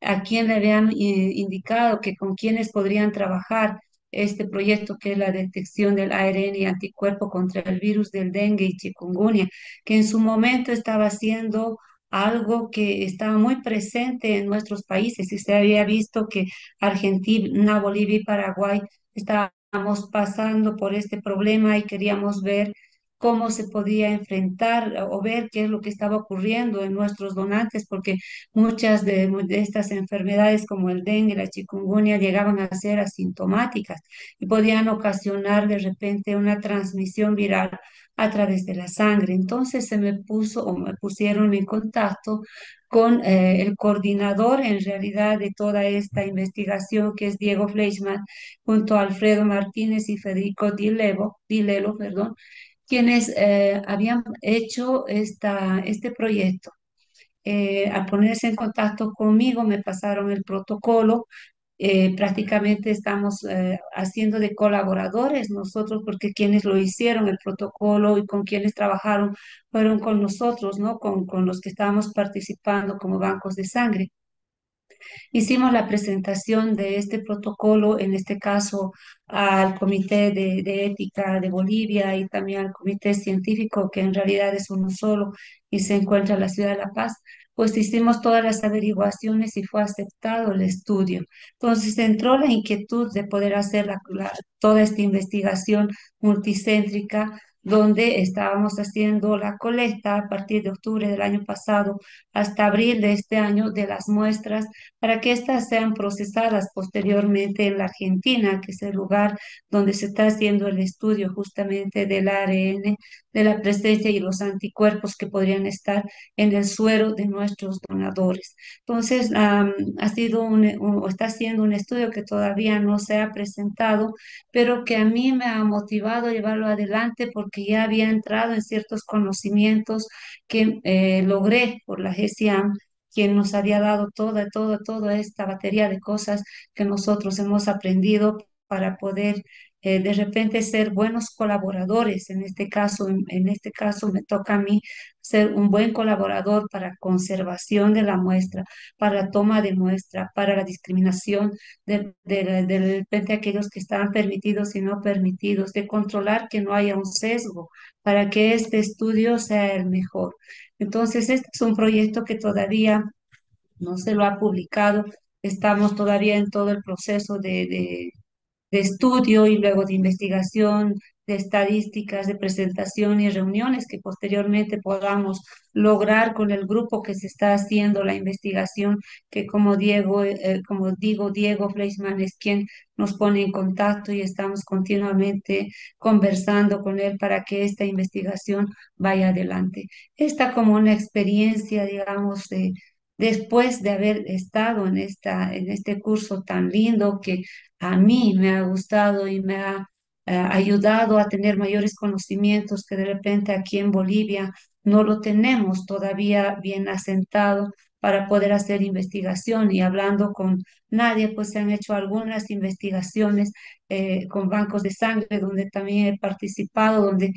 a quien le habían indicado que con quienes podrían trabajar este proyecto que es la detección del ARN y anticuerpo contra el virus del dengue y chikungunya, que en su momento estaba haciendo algo que estaba muy presente en nuestros países y se había visto que Argentina, Bolivia y Paraguay estábamos pasando por este problema y queríamos ver cómo se podía enfrentar o ver qué es lo que estaba ocurriendo en nuestros donantes, porque muchas de estas enfermedades como el dengue, la chikungunya, llegaban a ser asintomáticas y podían ocasionar de repente una transmisión viral a través de la sangre. Entonces se me puso o me pusieron en contacto con el coordinador en realidad de toda esta investigación, que es Diego Fleischmann, junto a Alfredo Martínez y Federico Dilelo, perdón, quienes habían hecho este proyecto. Al ponerse en contacto conmigo, me pasaron el protocolo. Prácticamente estamos haciendo de colaboradores nosotros, porque quienes lo hicieron el protocolo y con quienes trabajaron fueron con nosotros, ¿no? Con los que estábamos participando como bancos de sangre. Hicimos la presentación de este protocolo, en este caso al Comité de Ética de Bolivia y también al Comité Científico, que en realidad es uno solo y se encuentra en la ciudad de La Paz. Pues hicimos todas las averiguaciones y fue aceptado el estudio. Entonces entró la inquietud de poder hacer toda esta investigación multicéntrica, donde estábamos haciendo la colecta a partir de octubre del año pasado hasta abril de este año de las muestras para que éstas sean procesadas posteriormente en la Argentina, que es el lugar donde se está haciendo el estudio justamente del ARN, de la presencia y los anticuerpos que podrían estar en el suero de nuestros donadores. Entonces, ha sido o está siendo un estudio que todavía no se ha presentado, pero que a mí me ha motivado a llevarlo adelante porque ya había entrado en ciertos conocimientos que logré por la GESIAM, quien nos había dado toda esta batería de cosas que nosotros hemos aprendido para poder de repente ser buenos colaboradores. En este caso me toca a mí ser un buen colaborador para conservación de la muestra, para la toma de muestra, para la discriminación de repente aquellos que estaban permitidos y no permitidos, de controlar que no haya un sesgo para que este estudio sea el mejor. Entonces, este es un proyecto que todavía no se lo ha publicado. Estamos todavía en todo el proceso de estudio y luego de investigación, de estadísticas, de presentación y reuniones que posteriormente podamos lograr con el grupo que se está haciendo la investigación, que como digo, Diego Fleischmann es quien nos pone en contacto y estamos continuamente conversando con él para que esta investigación vaya adelante. Esta como una experiencia, digamos, después de haber estado en este curso tan lindo que a mí me ha gustado y me ha ayudado a tener mayores conocimientos que de repente aquí en Bolivia no lo tenemos todavía bien asentado para poder hacer investigación. Y hablando con Nadia, pues se han hecho algunas investigaciones con bancos de sangre donde también he participado, donde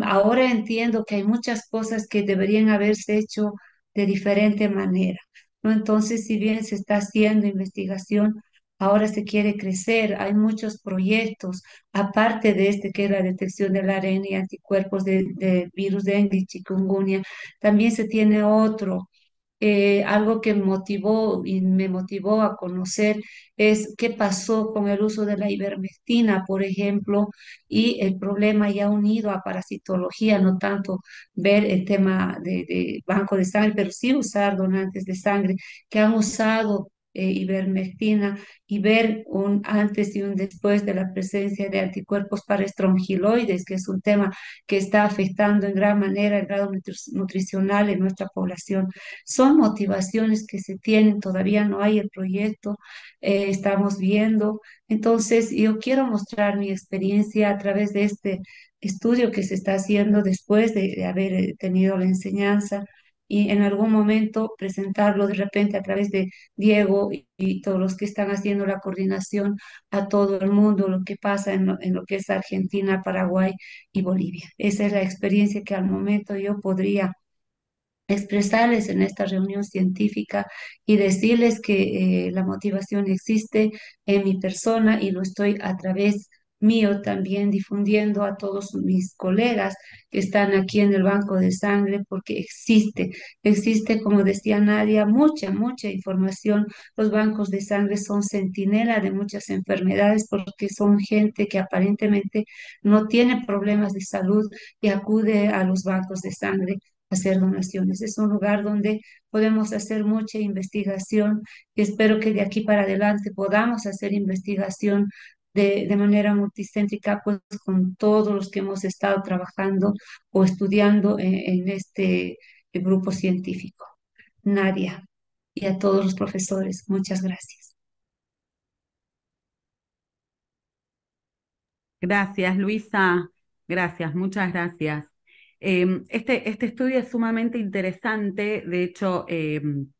ahora entiendo que hay muchas cosas que deberían haberse hecho de diferente manera, ¿no? Entonces, si bien se está haciendo investigación, ahora se quiere crecer, hay muchos proyectos, aparte de este que es la detección del ARN y anticuerpos de virus dengue y chikungunya, también se tiene otro. Algo que motivó y me motivó a conocer es qué pasó con el uso de la ivermectina, por ejemplo, y el problema ya unido a parasitología, no tanto ver el tema de banco de sangre, pero sí usar donantes de sangre que han usado ivermectina y ver un antes y un después de la presencia de anticuerpos para estrongiloides, que es un tema que está afectando en gran manera el grado nutricional en nuestra población. Son motivaciones que se tienen, todavía no hay el proyecto, estamos viendo. Entonces, yo quiero mostrar mi experiencia a través de este estudio que se está haciendo después de haber tenido la enseñanza y en algún momento presentarlo de repente a través de Diego y todos los que están haciendo la coordinación a todo el mundo, lo que pasa en lo que es Argentina, Paraguay y Bolivia. Esa es la experiencia que al momento yo podría expresarles en esta reunión científica y decirles que la motivación existe en mi persona y lo estoy a través mío también difundiendo a todos mis colegas que están aquí en el banco de sangre porque existe, como decía Nadia, mucha información. Los bancos de sangre son centinela de muchas enfermedades porque son gente que aparentemente no tiene problemas de salud y acude a los bancos de sangre hacer donaciones. Es un lugar donde podemos hacer mucha investigación y espero que de aquí para adelante podamos hacer investigación de manera multicéntrica, pues con todos los que hemos estado trabajando o estudiando en este grupo científico. Nadia y a todos los profesores, muchas gracias. Gracias, Luisa. Gracias, muchas gracias. Este estudio es sumamente interesante. De hecho, en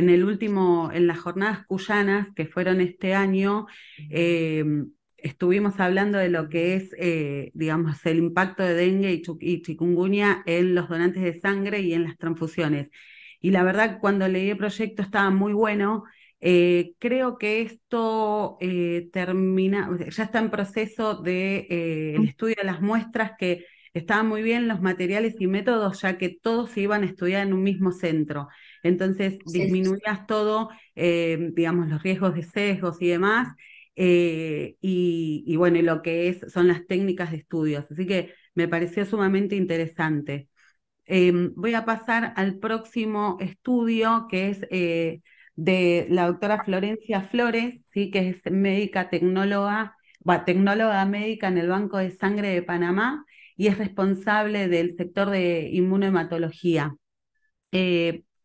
el último, en las jornadas cuyanas que fueron este año, estuvimos hablando de lo que es, digamos, el impacto de dengue y chikungunya en los donantes de sangre y en las transfusiones. Y la verdad, cuando leí el proyecto estaba muy bueno. Creo que esto ya está en proceso de el estudio de las muestras, que estaban muy bien los materiales y métodos, ya que todos se iban a estudiar en un mismo centro. Entonces Sí, disminuías todo, digamos, los riesgos de sesgos y demás, y bueno, y lo que son las técnicas de estudios. Así que me pareció sumamente interesante. Voy a pasar al próximo estudio, que es de la doctora Florencia Flores, ¿sí? Que es médica tecnóloga, tecnóloga médica en el Banco de Sangre de Panamá y es responsable del sector de inmunohematología.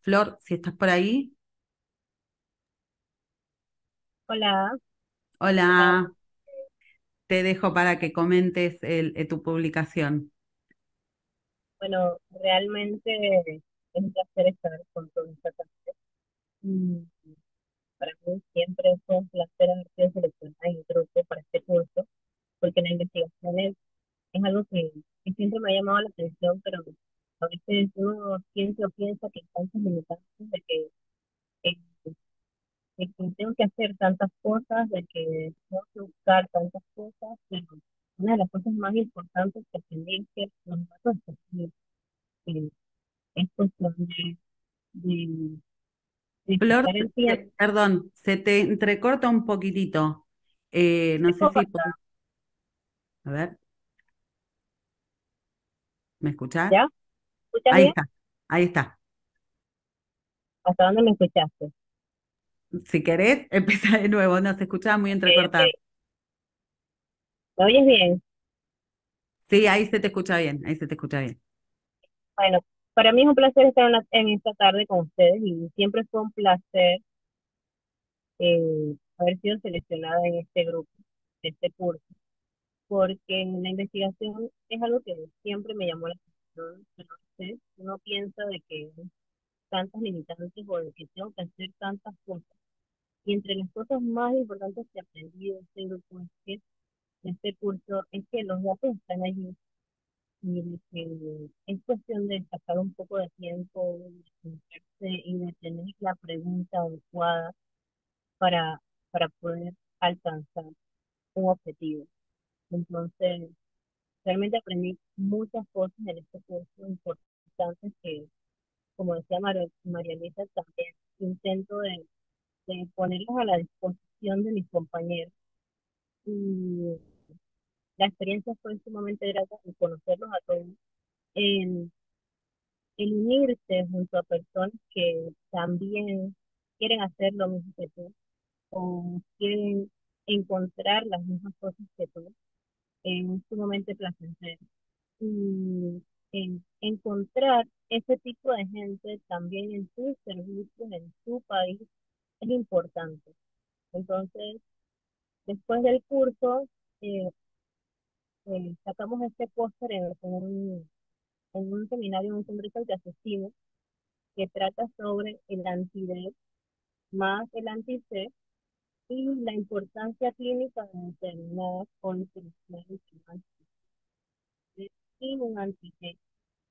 Flor, si estás por ahí. Hola, ¿qué tal? Hola, te dejo para que comentes tu publicación. Bueno, realmente es un placer estar con todos esta tarde. Mm, Para mí siempre fue un placer haber sido seleccionada en el grupo para este curso, porque la investigación es algo que siempre me ha llamado la atención, pero a veces uno siente o piensa que hay tantos limitantes eh, de que tengo que hacer tantas cosas, de que tengo que buscar tantas cosas, pero una de las cosas más importantes que aprendí es que los datos están ahí. Es cuestión de, de Flor, pasar el tiempo. perdón, se te entrecorta un poquitito. No ¿Me sé si corta? a ver, ¿me escuchás? ¿Ya? ¿Escuchas Ahí bien? está, ahí está. ¿Hasta dónde me escuchaste? Si querés, empieza de nuevo, no se escuchaba muy Ok, entrecortado. ok. ¿Me oyes bien? Sí, ahí se te escucha bien, ahí se te escucha bien. Bueno, para mí es un placer estar en esta tarde con ustedes y siempre fue un placer haber sido seleccionada en este grupo, en este curso, porque la investigación es algo que siempre me llamó la atención, pero a veces uno piensa de que hay tantas limitantes o de que tengo que hacer tantas cosas. Y entre las cosas más importantes que aprendí de este grupo de este curso es que los datos están allí y de que es cuestión de sacar un poco de tiempo, de sentarse y de tener la pregunta adecuada para, para poder alcanzar un objetivo. Entonces, realmente aprendí muchas cosas en este curso importantes que, como decía María Luisa, también intento de ponerlos a la disposición de mis compañeros. Y la experiencia fue sumamente grata en conocerlos a todos, en, en unirse junto a personas que también quieren hacer lo mismo que tú o quieren encontrar las mismas cosas que tú, es sumamente placentero. Y encontrar ese tipo de gente también en tus servicios, en tu país, es importante. Entonces, después del curso, eh, sacamos este póster en en un seminario, en un congreso que asistimos, que trata sobre el anti-D más el anti-C y la importancia clínica de determinar condiciones sin un anti-G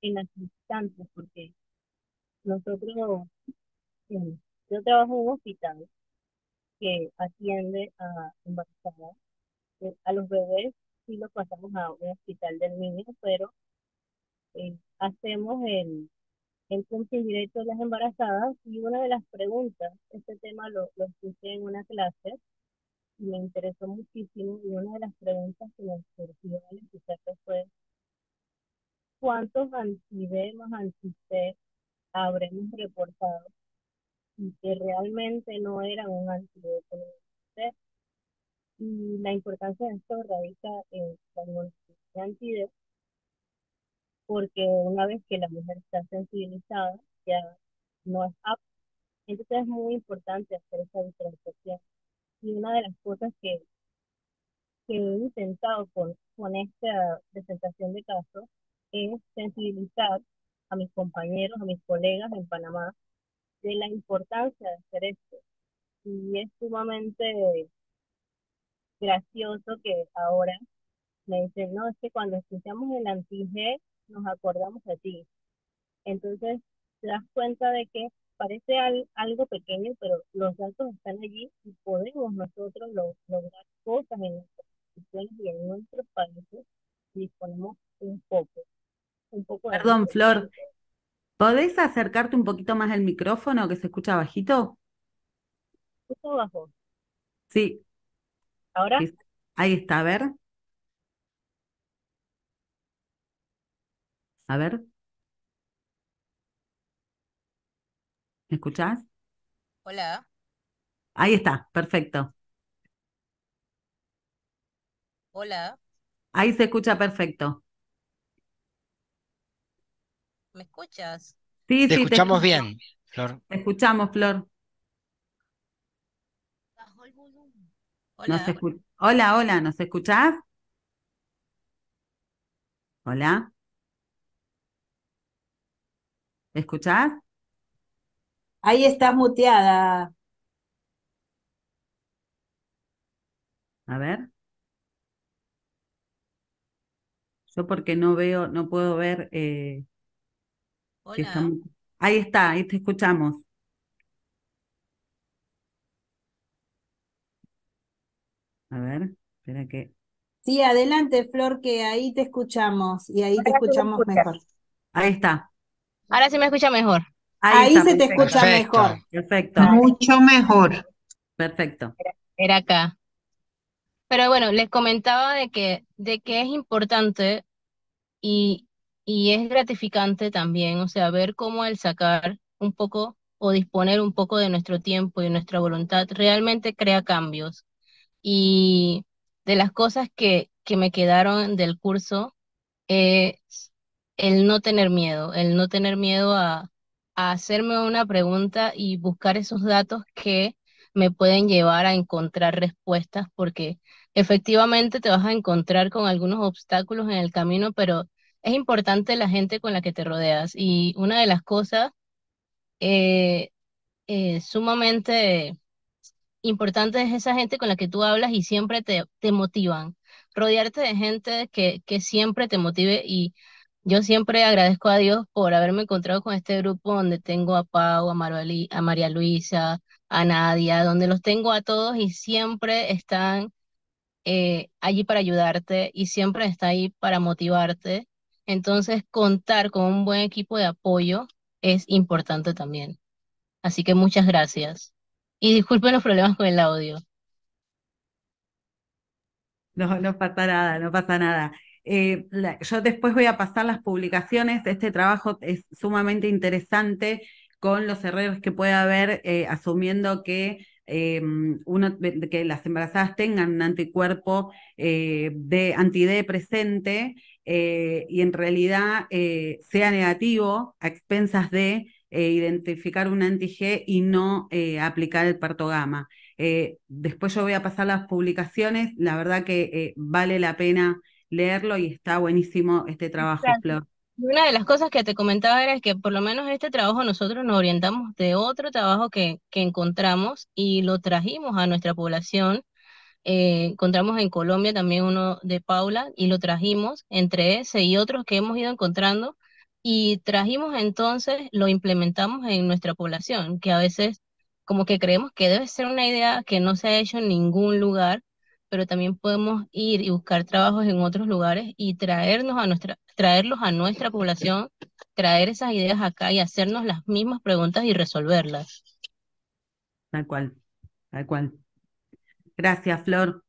en las instantes, porque nosotros, eh, yo trabajo en un hospital que atiende a embarazadas, a los bebés sí los pasamos a un hospital del niño, pero hacemos el coaching directo de las embarazadas y una de las preguntas, este tema lo escuché en una clase y me interesó muchísimo y una de las preguntas que me surgió al escucharlo fue ¿cuántos anti-D más anti-C habremos reportado y que realmente no eran un anti-D con un anti-C? Y la importancia de esto radica en la inmunización anti-D porque una vez que la mujer está sensibilizada ya no es apta. Entonces es muy importante hacer esa diferenciación. Y una de las cosas que he intentado con esta presentación de casos es sensibilizar a mis compañeros, a mis colegas en Panamá de la importancia de hacer esto. Y es sumamente gracioso que ahora me dicen, no, es que cuando escuchamos el anti-G nos acordamos de ti. Entonces te das cuenta de que parece algo pequeño, pero los datos están allí y podemos nosotros lograr cosas en nuestras instituciones y en nuestros países si disponemos un poco de Perdón, nosotros. Flor, ¿podés acercarte un poquito más al micrófono que se escucha bajito? Justo abajo. Sí, Ahora, es- ahí está, a ver, ¿me escuchás? Hola, Ahí está, perfecto. hola, Ahí se escucha perfecto. ¿me escuchas? Sí, Te sí, escuchamos bien, Flor. te escuchamos, Flor. Bajo el volumen. Hola, Hola, hola, ¿nos escuchás? Hola, ¿me escuchás? Ahí estás muteada. A ver, yo porque no veo, no puedo ver si hola. estamos. Ahí está, ahí te escuchamos. A ver, espera que. Sí, adelante, Flor, que ahí te escuchamos y ahí te ahora sí me escuchamos escuchas. mejor. Ahí está, Ahora sí me escucha mejor. ahí Ahí está, se te perfecto, escucha Perfecto. mejor. perfecto, Mucho mejor. perfecto. Era acá. Pero bueno, les comentaba de que es importante y, y es gratificante también, o sea, ver cómo el sacar un poco o disponer un poco de nuestro tiempo y nuestra voluntad realmente crea cambios. Y de las cosas que me quedaron del curso es el no tener miedo a hacerme una pregunta y buscar esos datos que me pueden llevar a encontrar respuestas, porque efectivamente te vas a encontrar con algunos obstáculos en el camino, pero es importante la gente con la que te rodeas. Y una de las cosas eh, sumamente importante es esa gente con la que tú hablas y siempre te motivan. Rodearte de gente que siempre te motive y yo siempre agradezco a Dios por haberme encontrado con este grupo donde tengo a Pau, a María Luisa, a Nadia, donde los tengo a todos y siempre están allí para ayudarte y siempre está ahí para motivarte. Entonces, contar con un buen equipo de apoyo es importante también. Así que muchas gracias. Y disculpen los problemas con el audio. No, no pasa nada, no pasa nada. Yo después voy a pasar las publicaciones. Este trabajo es sumamente interesante con los errores que puede haber, asumiendo que, que las embarazadas tengan un anticuerpo de anti-D presente y en realidad sea negativo a expensas de identificar un anti-G y no aplicar el parto gamma. Después yo voy a pasar las publicaciones, la verdad que vale la pena leerlo y está buenísimo este trabajo, Gracias. Flor. Una de las cosas que te comentaba era que por lo menos este trabajo nosotros nos orientamos de otro trabajo que encontramos y lo trajimos a nuestra población. Encontramos en Colombia también uno de Paula y lo trajimos entre ese y otros que hemos ido encontrando y trajimos entonces, lo implementamos en nuestra población, que a veces como que creemos que debe ser una idea que no se ha hecho en ningún lugar, pero también podemos ir y buscar trabajos en otros lugares y traerlos a nuestra población, traer esas ideas acá y hacernos las mismas preguntas y resolverlas. Tal cual, tal cual. Gracias, Flor.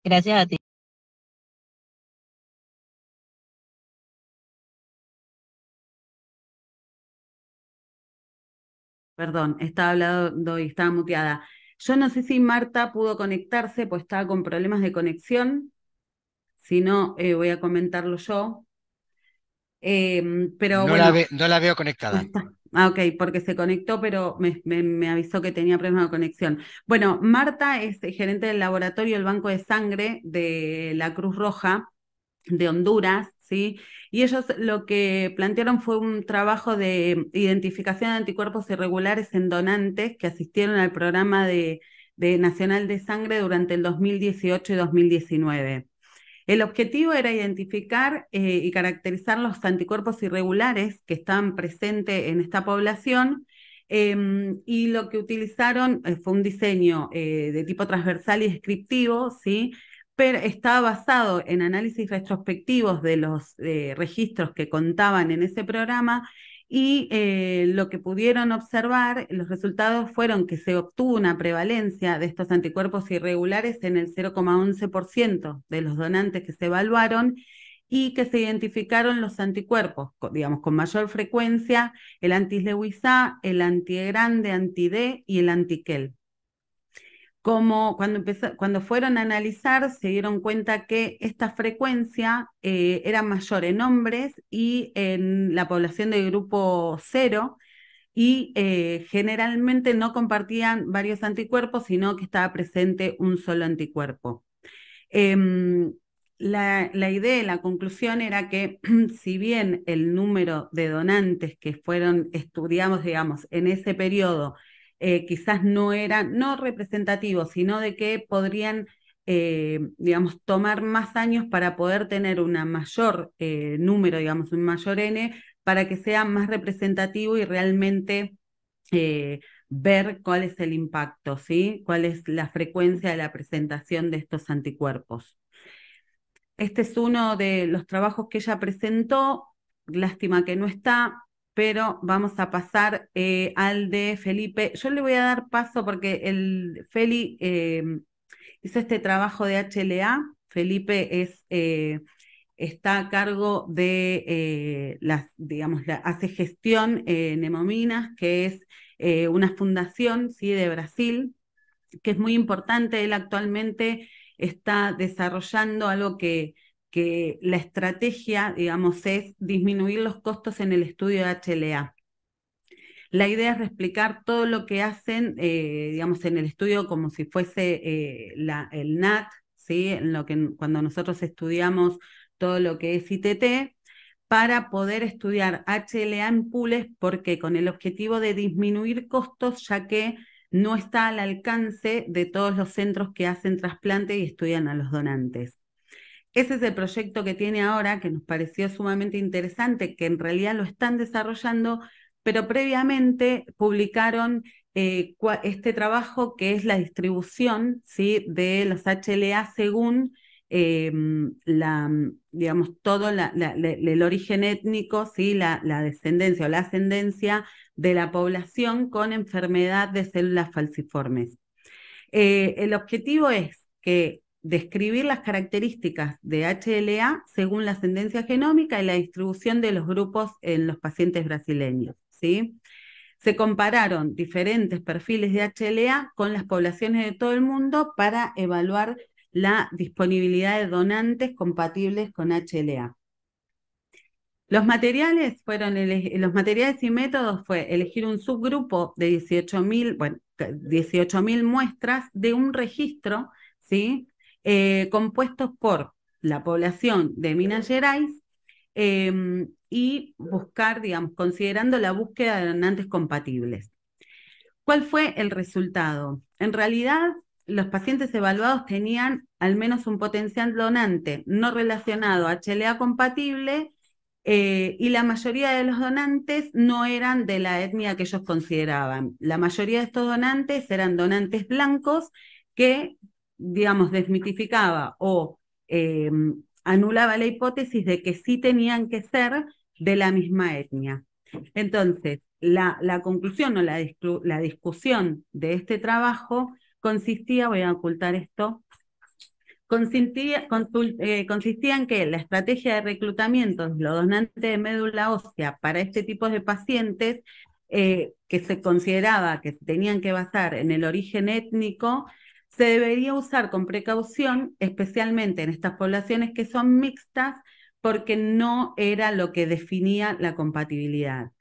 Gracias a ti. Perdón, estaba hablando y estaba muteada. Yo no sé si Marta pudo conectarse, pues estaba con problemas de conexión. Si no, voy a comentarlo yo. Pero bueno, No la veo no conectada. está. Ok, porque se conectó, pero me avisó que tenía problemas de conexión. Bueno, Marta es gerente del laboratorio del Banco de Sangre de la Cruz Roja de Honduras, ¿sí? Y ellos lo que plantearon fue un trabajo de identificación de anticuerpos irregulares en donantes que asistieron al programa de Nacional de Sangre durante el 2018 y 2019. El objetivo era identificar y caracterizar los anticuerpos irregulares que estaban presentes en esta población, y lo que utilizaron fue un diseño de tipo transversal y descriptivo, ¿sí? Pero estaba basado en análisis retrospectivos de los registros que contaban en ese programa y lo que pudieron observar, los resultados fueron que se obtuvo una prevalencia de estos anticuerpos irregulares en el 0,11% de los donantes que se evaluaron y que se identificaron los anticuerpos, digamos, con mayor frecuencia, el anti-Lewis A, el anti-grande, anti-D y el anti-Kel. Como cuando fueron a analizar, se dieron cuenta que esta frecuencia era mayor en hombres y en la población de grupo 0, y generalmente no compartían varios anticuerpos, sino que estaba presente un solo anticuerpo. La idea, la conclusión era que si bien el número de donantes que fueron estudiados, digamos, en ese periodo, quizás no era, no representativo, sino de que podrían, digamos, tomar más años para poder tener una mayor número, digamos, un mayor N, para que sea más representativo y realmente ver cuál es el impacto, ¿sí? Cuál es la frecuencia de la presentación de estos anticuerpos. Este es uno de los trabajos que ella presentó, lástima que no está, pero vamos a pasar al de Felipe. Yo le voy a dar paso porque el Feli hizo este trabajo de HLA. Felipe está a cargo de digamos, hace gestión en Hemominas, que es una fundación, ¿sí?, de Brasil, que es muy importante. Él actualmente está desarrollando algo que la estrategia, digamos, es disminuir los costos en el estudio de HLA. La idea es reexplicar todo lo que hacen, digamos, en el estudio como si fuese el NAT, ¿sí? En cuando nosotros estudiamos todo lo que es ITT, para poder estudiar HLA en pools, porque con el objetivo de disminuir costos, ya que no está al alcance de todos los centros que hacen trasplante y estudian a los donantes. Ese es el proyecto que tiene ahora, que nos pareció sumamente interesante, que en realidad lo están desarrollando, pero previamente publicaron este trabajo, que es la distribución, ¿sí?, de los HLA según digamos, todo el origen étnico, ¿sí?, la descendencia o la ascendencia de la población con enfermedad de células falciformes. El objetivo es que describir las características de HLA según la ascendencia genómica y la distribución de los grupos en los pacientes brasileños, ¿sí? Se compararon diferentes perfiles de HLA con las poblaciones de todo el mundo para evaluar la disponibilidad de donantes compatibles con HLA. Los materiales y métodos fue elegir un subgrupo de 18.000 muestras de un registro, ¿sí?, compuestos por la población de Minas Gerais y buscar, digamos, considerando la búsqueda de donantes compatibles. ¿Cuál fue el resultado? En realidad, los pacientes evaluados tenían al menos un potencial donante no relacionado a HLA compatible, y la mayoría de los donantes no eran de la etnia que ellos consideraban. La mayoría de estos donantes eran donantes blancos que, digamos, desmitificaba o anulaba la hipótesis de que sí tenían que ser de la misma etnia. Entonces, la conclusión o la discusión de este trabajo consistía, voy a ocultar esto, consistía en que la estrategia de reclutamiento de los donantes de médula ósea para este tipo de pacientes, que se consideraba que se tenían que basar en el origen étnico, se debería usar con precaución, especialmente en estas poblaciones que son mixtas, porque no era lo que definía la compatibilidad.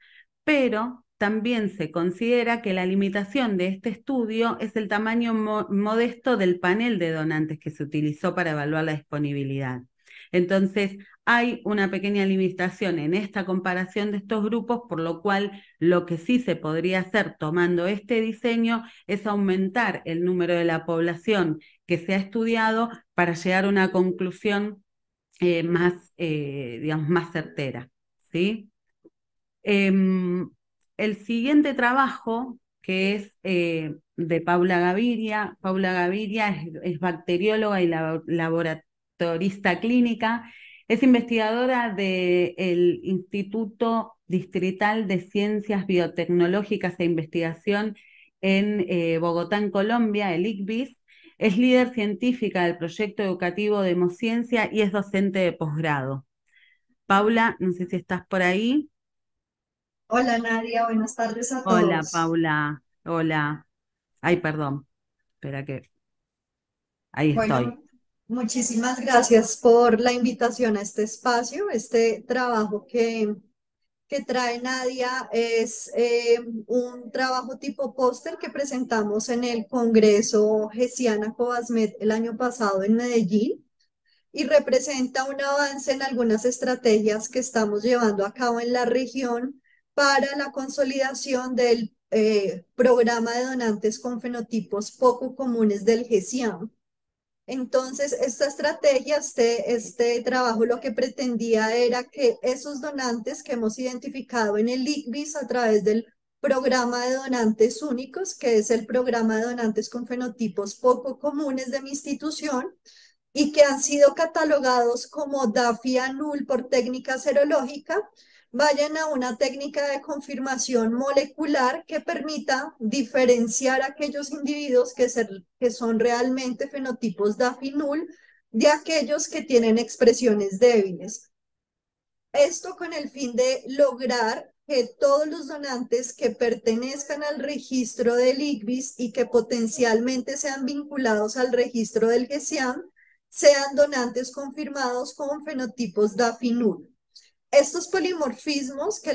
Pero también se considera que la limitación de este estudio es el tamaño modesto del panel de donantes que se utilizó para evaluar la disponibilidad. Entonces, hay una pequeña limitación en esta comparación de estos grupos, por lo cual lo que sí se podría hacer tomando este diseño es aumentar el número de la población que se ha estudiado para llegar a una conclusión digamos, más certera, ¿sí? El siguiente trabajo, que es de Paula Gaviria. Paula Gaviria es bacterióloga y laboratorista clínica, es investigadora del Instituto Distrital de Ciencias Biotecnológicas e Investigación en Bogotá, en Colombia, el ICBIS. Es líder científica del proyecto educativo de Hemociencia y es docente de posgrado. Paula, no sé si estás por ahí. Hola Nadia, buenas tardes a Hola, todos. Paula. Hola. Ay, perdón. Espera que. Ahí estoy. Bueno, muchísimas gracias por la invitación a este espacio. Este trabajo que trae Nadia es un trabajo tipo póster que presentamos en el Congreso Gesiana Covasmed el año pasado en Medellín y representa un avance en algunas estrategias que estamos llevando a cabo en la región para la consolidación del programa de donantes con fenotipos poco comunes del GESIAM. Entonces, esta estrategia, este trabajo lo que pretendía era que esos donantes que hemos identificado en el ICBIS a través del programa de donantes únicos, que es el programa de donantes con fenotipos poco comunes de mi institución, y que han sido catalogados como DAFI null por técnica serológica, vayan a una técnica de confirmación molecular que permita diferenciar a aquellos individuos que son realmente fenotipos DAFI null de aquellos que tienen expresiones débiles. Esto con el fin de lograr que todos los donantes que pertenezcan al registro del ICBIS y que potencialmente sean vinculados al registro del GESIAM sean donantes confirmados con fenotipos DAFI null. Estos polimorfismos que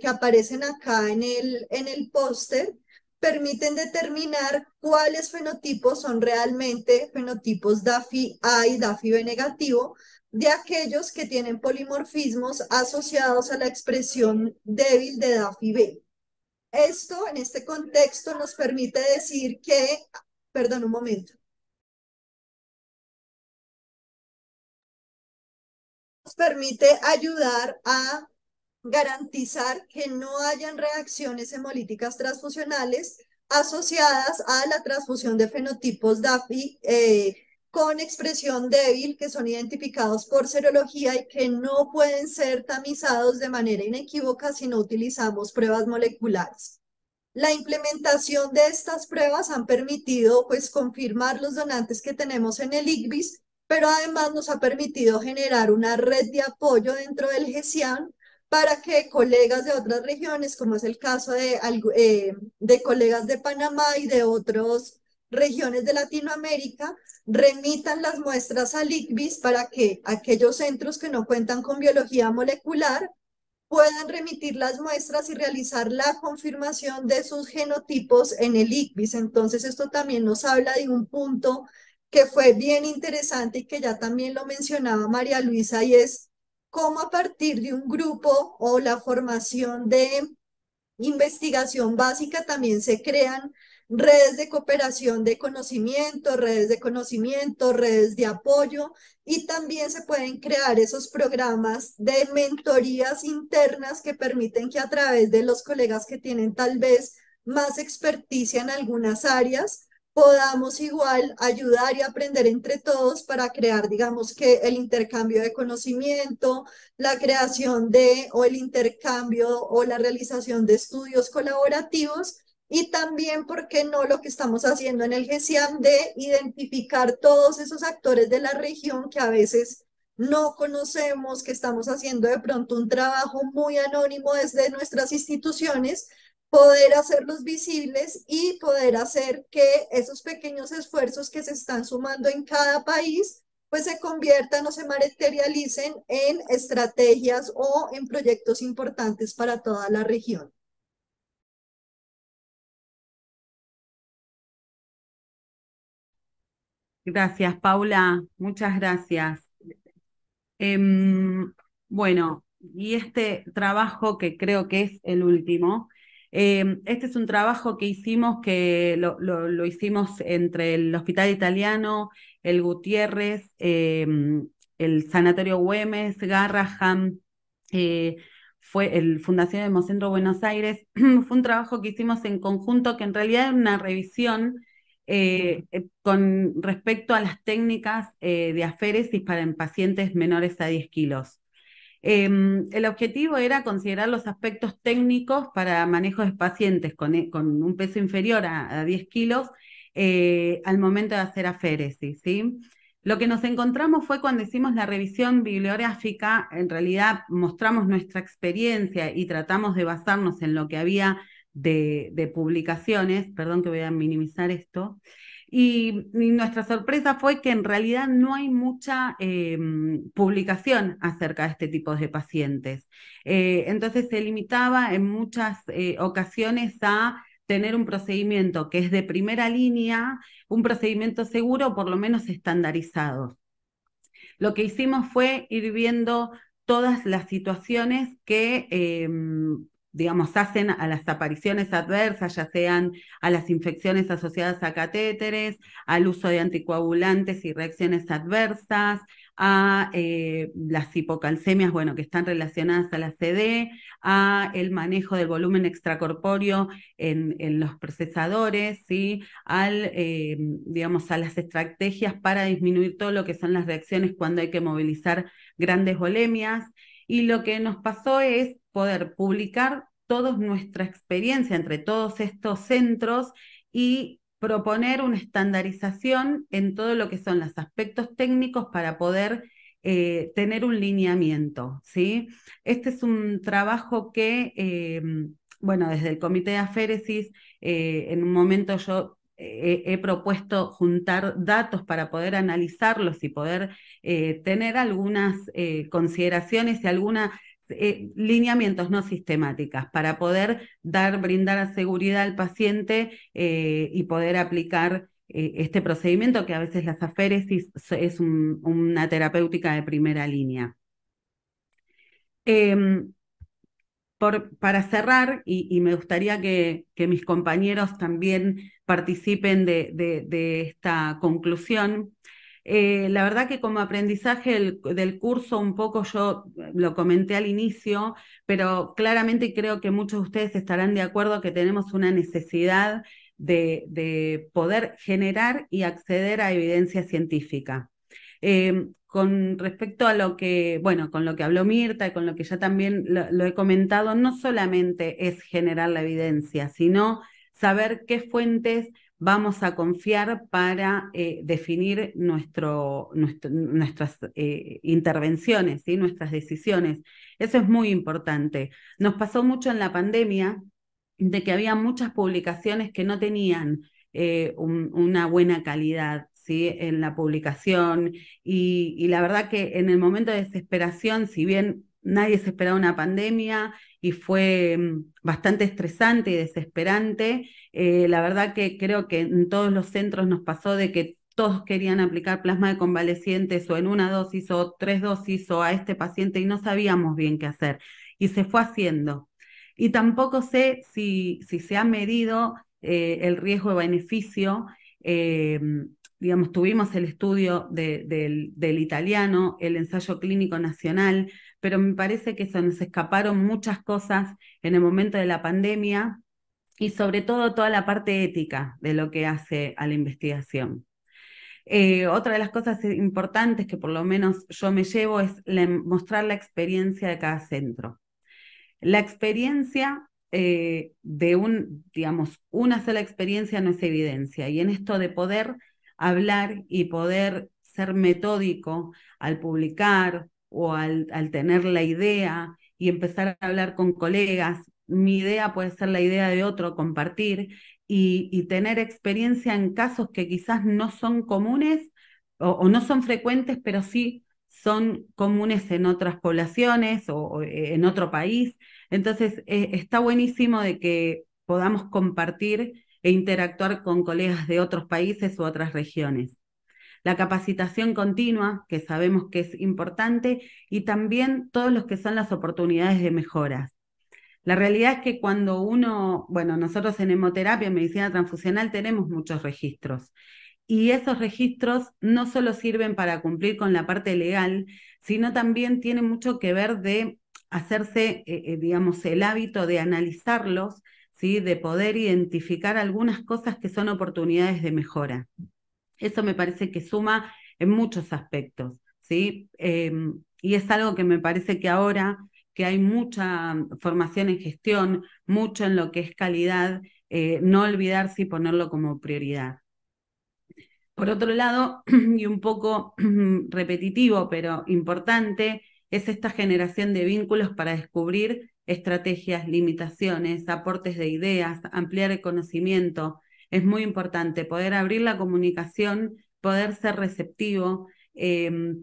aparecen acá en el póster permiten determinar cuáles fenotipos son realmente fenotipos DAFI A y DAFI B negativo de aquellos que tienen polimorfismos asociados a la expresión débil de DAFI B. Esto, en este contexto, nos permite decir que, perdón un momento, nos permite ayudar a garantizar que no hayan reacciones hemolíticas transfusionales asociadas a la transfusión de fenotipos DAFI con expresión débil que son identificados por serología y que no pueden ser tamizados de manera inequívoca si no utilizamos pruebas moleculares. La implementación de estas pruebas han permitido pues confirmar los donantes que tenemos en el ICBIS, pero además nos ha permitido generar una red de apoyo dentro del GESIAM para que colegas de otras regiones, como es el caso de colegas de Panamá y de otras regiones de Latinoamérica, remitan las muestras al ICBIS para que aquellos centros que no cuentan con biología molecular puedan remitir las muestras y realizar la confirmación de sus genotipos en el ICBIS. Entonces, esto también nos habla de un punto que fue bien interesante y que ya también lo mencionaba María Luisa, y es cómo a partir de un grupo o la formación de investigación básica también se crean redes de cooperación de conocimiento, redes de apoyo, y también se pueden crear esos programas de mentorías internas que permiten que a través de los colegas que tienen tal vez más experticia en algunas áreas, podamos igual ayudar y aprender entre todos para crear, digamos que el intercambio de conocimiento, la creación de o el intercambio o la realización de estudios colaborativos, y también, ¿por qué no?, lo que estamos haciendo en el GESIAM de identificar todos esos actores de la región que a veces no conocemos, que estamos haciendo de pronto un trabajo muy anónimo desde nuestras instituciones, poder hacerlos visibles y poder hacer que esos pequeños esfuerzos que se están sumando en cada país pues se conviertan o se materialicen en estrategias o en proyectos importantes para toda la región. Gracias, Paula, muchas gracias. Bueno, y este trabajo que creo que es el último, este es un trabajo que hicimos, que lo hicimos entre el Hospital Italiano, el Gutiérrez, el Sanatorio Güemes, Garrahan, fue el Fundación Hemocentro Buenos Aires. Fue un trabajo que hicimos en conjunto, que en realidad era una revisión con respecto a las técnicas de aféresis para en pacientes menores a 10 kilos. El objetivo era considerar los aspectos técnicos para manejo de pacientes con un peso inferior a 10 kilos al momento de hacer aféresis, ¿sí? Lo que nos encontramos fue cuando hicimos la revisión bibliográfica, en realidad mostramos nuestra experiencia y tratamos de basarnos en lo que había de publicaciones, perdón que voy a minimizar esto, y nuestra sorpresa fue que en realidad no hay mucha publicación acerca de este tipo de pacientes. Entonces se limitaba en muchas ocasiones a tener un procedimiento que es de primera línea, un procedimiento seguro, por lo menos estandarizado. Lo que hicimos fue ir viendo todas las situaciones que, digamos, hacen a las apariciones adversas, ya sean a las infecciones asociadas a catéteres, al uso de anticoagulantes y reacciones adversas, a las hipocalcemias, bueno, que están relacionadas a la CD, a el manejo del volumen extracorpóreo en los procesadores, ¿sí? Digamos, a las estrategias para disminuir todo lo que son las reacciones cuando hay que movilizar grandes volemias. Y lo que nos pasó es poder publicar toda nuestra experiencia entre todos estos centros y proponer una estandarización en todo lo que son los aspectos técnicos para poder tener un lineamiento, ¿sí? Este es un trabajo que, bueno, desde el Comité de Aféresis, en un momento yo he propuesto juntar datos para poder analizarlos y poder tener algunas consideraciones y algunos lineamientos, no sistemáticas, para poder brindar seguridad al paciente y poder aplicar este procedimiento, que a veces las aféresis es una terapéutica de primera línea. Para cerrar, y me gustaría que mis compañeros también participen de esta conclusión, la verdad que como aprendizaje del curso, un poco yo lo comenté al inicio, pero claramente creo que muchos de ustedes estarán de acuerdo que tenemos una necesidad de poder generar y acceder a evidencia científica. Con respecto a lo que, bueno, con lo que habló Mirta y con lo que ya también lo he comentado, no solamente es generar la evidencia, sino saber qué fuentes vamos a confiar para definir nuestras intervenciones, ¿sí? Nuestras decisiones. Eso es muy importante. Nos pasó mucho en la pandemia de que había muchas publicaciones que no tenían una buena calidad, ¿sí? En la publicación, y la verdad que en el momento de desesperación, si bien nadie se esperaba una pandemia y fue bastante estresante y desesperante, la verdad que creo que en todos los centros nos pasó de que todos querían aplicar plasma de convalecientes o en una dosis o 3 dosis o a este paciente y no sabíamos bien qué hacer. Y se fue haciendo. Y tampoco sé si se ha medido el riesgo-beneficio. Digamos, tuvimos el estudio del italiano, el ensayo clínico nacional, pero me parece que se nos escaparon muchas cosas en el momento de la pandemia y sobre todo toda la parte ética de lo que hace a la investigación. Otra de las cosas importantes que por lo menos yo me llevo es mostrar la experiencia de cada centro. La experiencia digamos, una sola experiencia no es evidencia, y en esto de poder hablar y poder ser metódico al publicar o al tener la idea y empezar a hablar con colegas, mi idea puede ser la idea de otro, compartir y tener experiencia en casos que quizás no son comunes o no son frecuentes, pero sí son comunes en otras poblaciones o en otro país. Entonces, está buenísimo de que podamos compartir e interactuar con colegas de otros países u otras regiones. La capacitación continua, que sabemos que es importante, y también todos los que son las oportunidades de mejoras. La realidad es que cuando nosotros en hemoterapia, en medicina transfusional, tenemos muchos registros. Y esos registros no solo sirven para cumplir con la parte legal, sino también tienen mucho que ver de hacerse, digamos, el hábito de analizarlos, ¿sí? De poder identificar algunas cosas que son oportunidades de mejora. Eso me parece que suma en muchos aspectos, ¿sí? Y es algo que me parece que ahora que hay mucha formación en gestión, mucho en lo que es calidad, no olvidarse y ponerlo como prioridad. Por otro lado, y un poco repetitivo, pero importante, es esta generación de vínculos para descubrir estrategias, limitaciones, aportes de ideas, ampliar el conocimiento. Es muy importante poder abrir la comunicación, poder ser receptivo,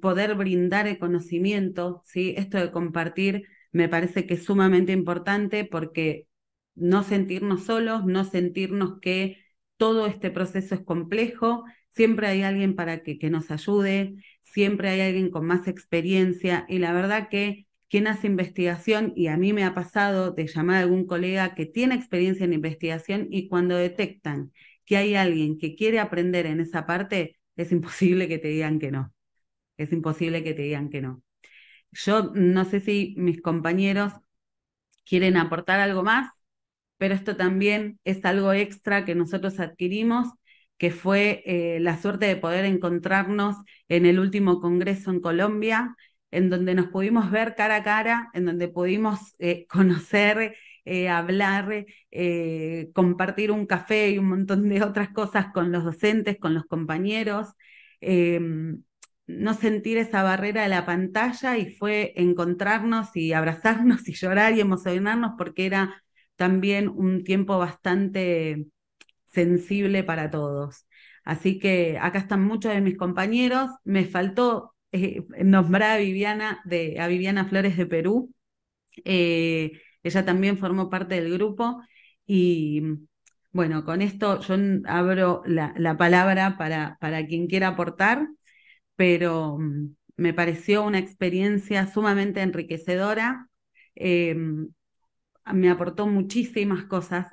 poder brindar el conocimiento, ¿sí? Esto de compartir me parece que es sumamente importante porque no sentirnos solos, no sentirnos que todo este proceso es complejo. Siempre hay alguien para que nos ayude, siempre hay alguien con más experiencia, y la verdad que quien hace investigación, y a mí me ha pasado de llamar a algún colega que tiene experiencia en investigación, y cuando detectan que hay alguien que quiere aprender en esa parte, es imposible que te digan que no. Es imposible que te digan que no. Yo no sé si mis compañeros quieren aportar algo más, pero esto también es algo extra que nosotros adquirimos, que fue la suerte de poder encontrarnos en el último congreso en Colombia, en donde nos pudimos ver cara a cara, en donde pudimos conocer, hablar, compartir un café y un montón de otras cosas con los docentes, con los compañeros, no sentir esa barrera de la pantalla, y fue encontrarnos y abrazarnos y llorar y emocionarnos porque era también un tiempo bastante sensible para todos. Así que acá están muchos de mis compañeros. Me faltó nombrar a Viviana Flores de Perú. Ella también formó parte del grupo y bueno, con esto yo abro la palabra para quien quiera aportar, pero me pareció una experiencia sumamente enriquecedora. Me aportó muchísimas cosas,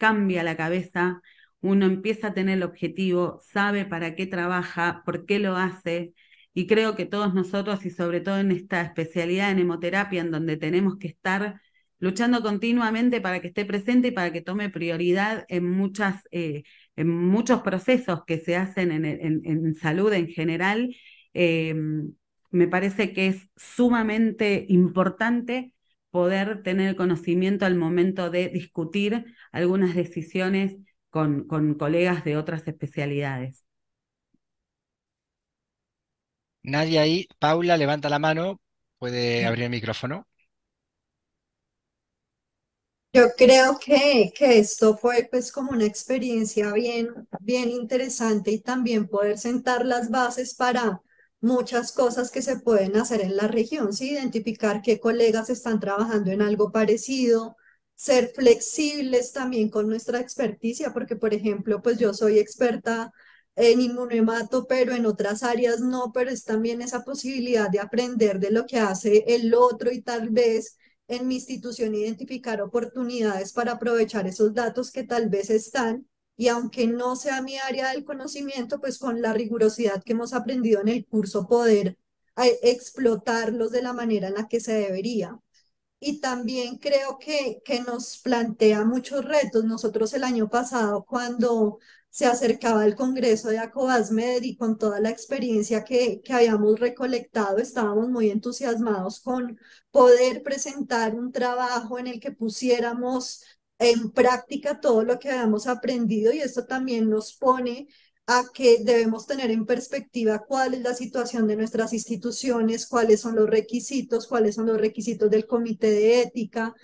cambia la cabeza, uno empieza a tener el objetivo, sabe para qué trabaja, por qué lo hace, y creo que todos nosotros, y sobre todo en esta especialidad en hemoterapia, en donde tenemos que estar luchando continuamente para que esté presente y para que tome prioridad en muchos procesos que se hacen en salud en general, me parece que es sumamente importante poder tener conocimiento al momento de discutir algunas decisiones con colegas de otras especialidades. Nadie ahí. Paula, levanta la mano. Puede abrir el micrófono. Yo creo que esto fue pues como una experiencia bien interesante, y también poder sentar las bases para muchas cosas que se pueden hacer en la región, ¿sí? Identificar qué colegas están trabajando en algo parecido, ser flexibles también con nuestra experticia, porque por ejemplo, pues yo soy experta en inmunemato, pero en otras áreas no, pero es también esa posibilidad de aprender de lo que hace el otro y tal vez en mi institución identificar oportunidades para aprovechar esos datos que tal vez están y aunque no sea mi área del conocimiento, pues con la rigurosidad que hemos aprendido en el curso poder explotarlos de la manera en la que se debería. Y también creo que nos plantea muchos retos. Nosotros el año pasado, cuando se acercaba el Congreso de Acobasmed y con toda la experiencia que habíamos recolectado, estábamos muy entusiasmados con poder presentar un trabajo en el que pusiéramos en práctica todo lo que habíamos aprendido y esto también nos pone a que debemos tener en perspectiva cuál es la situación de nuestras instituciones, cuáles son los requisitos del comité de ética,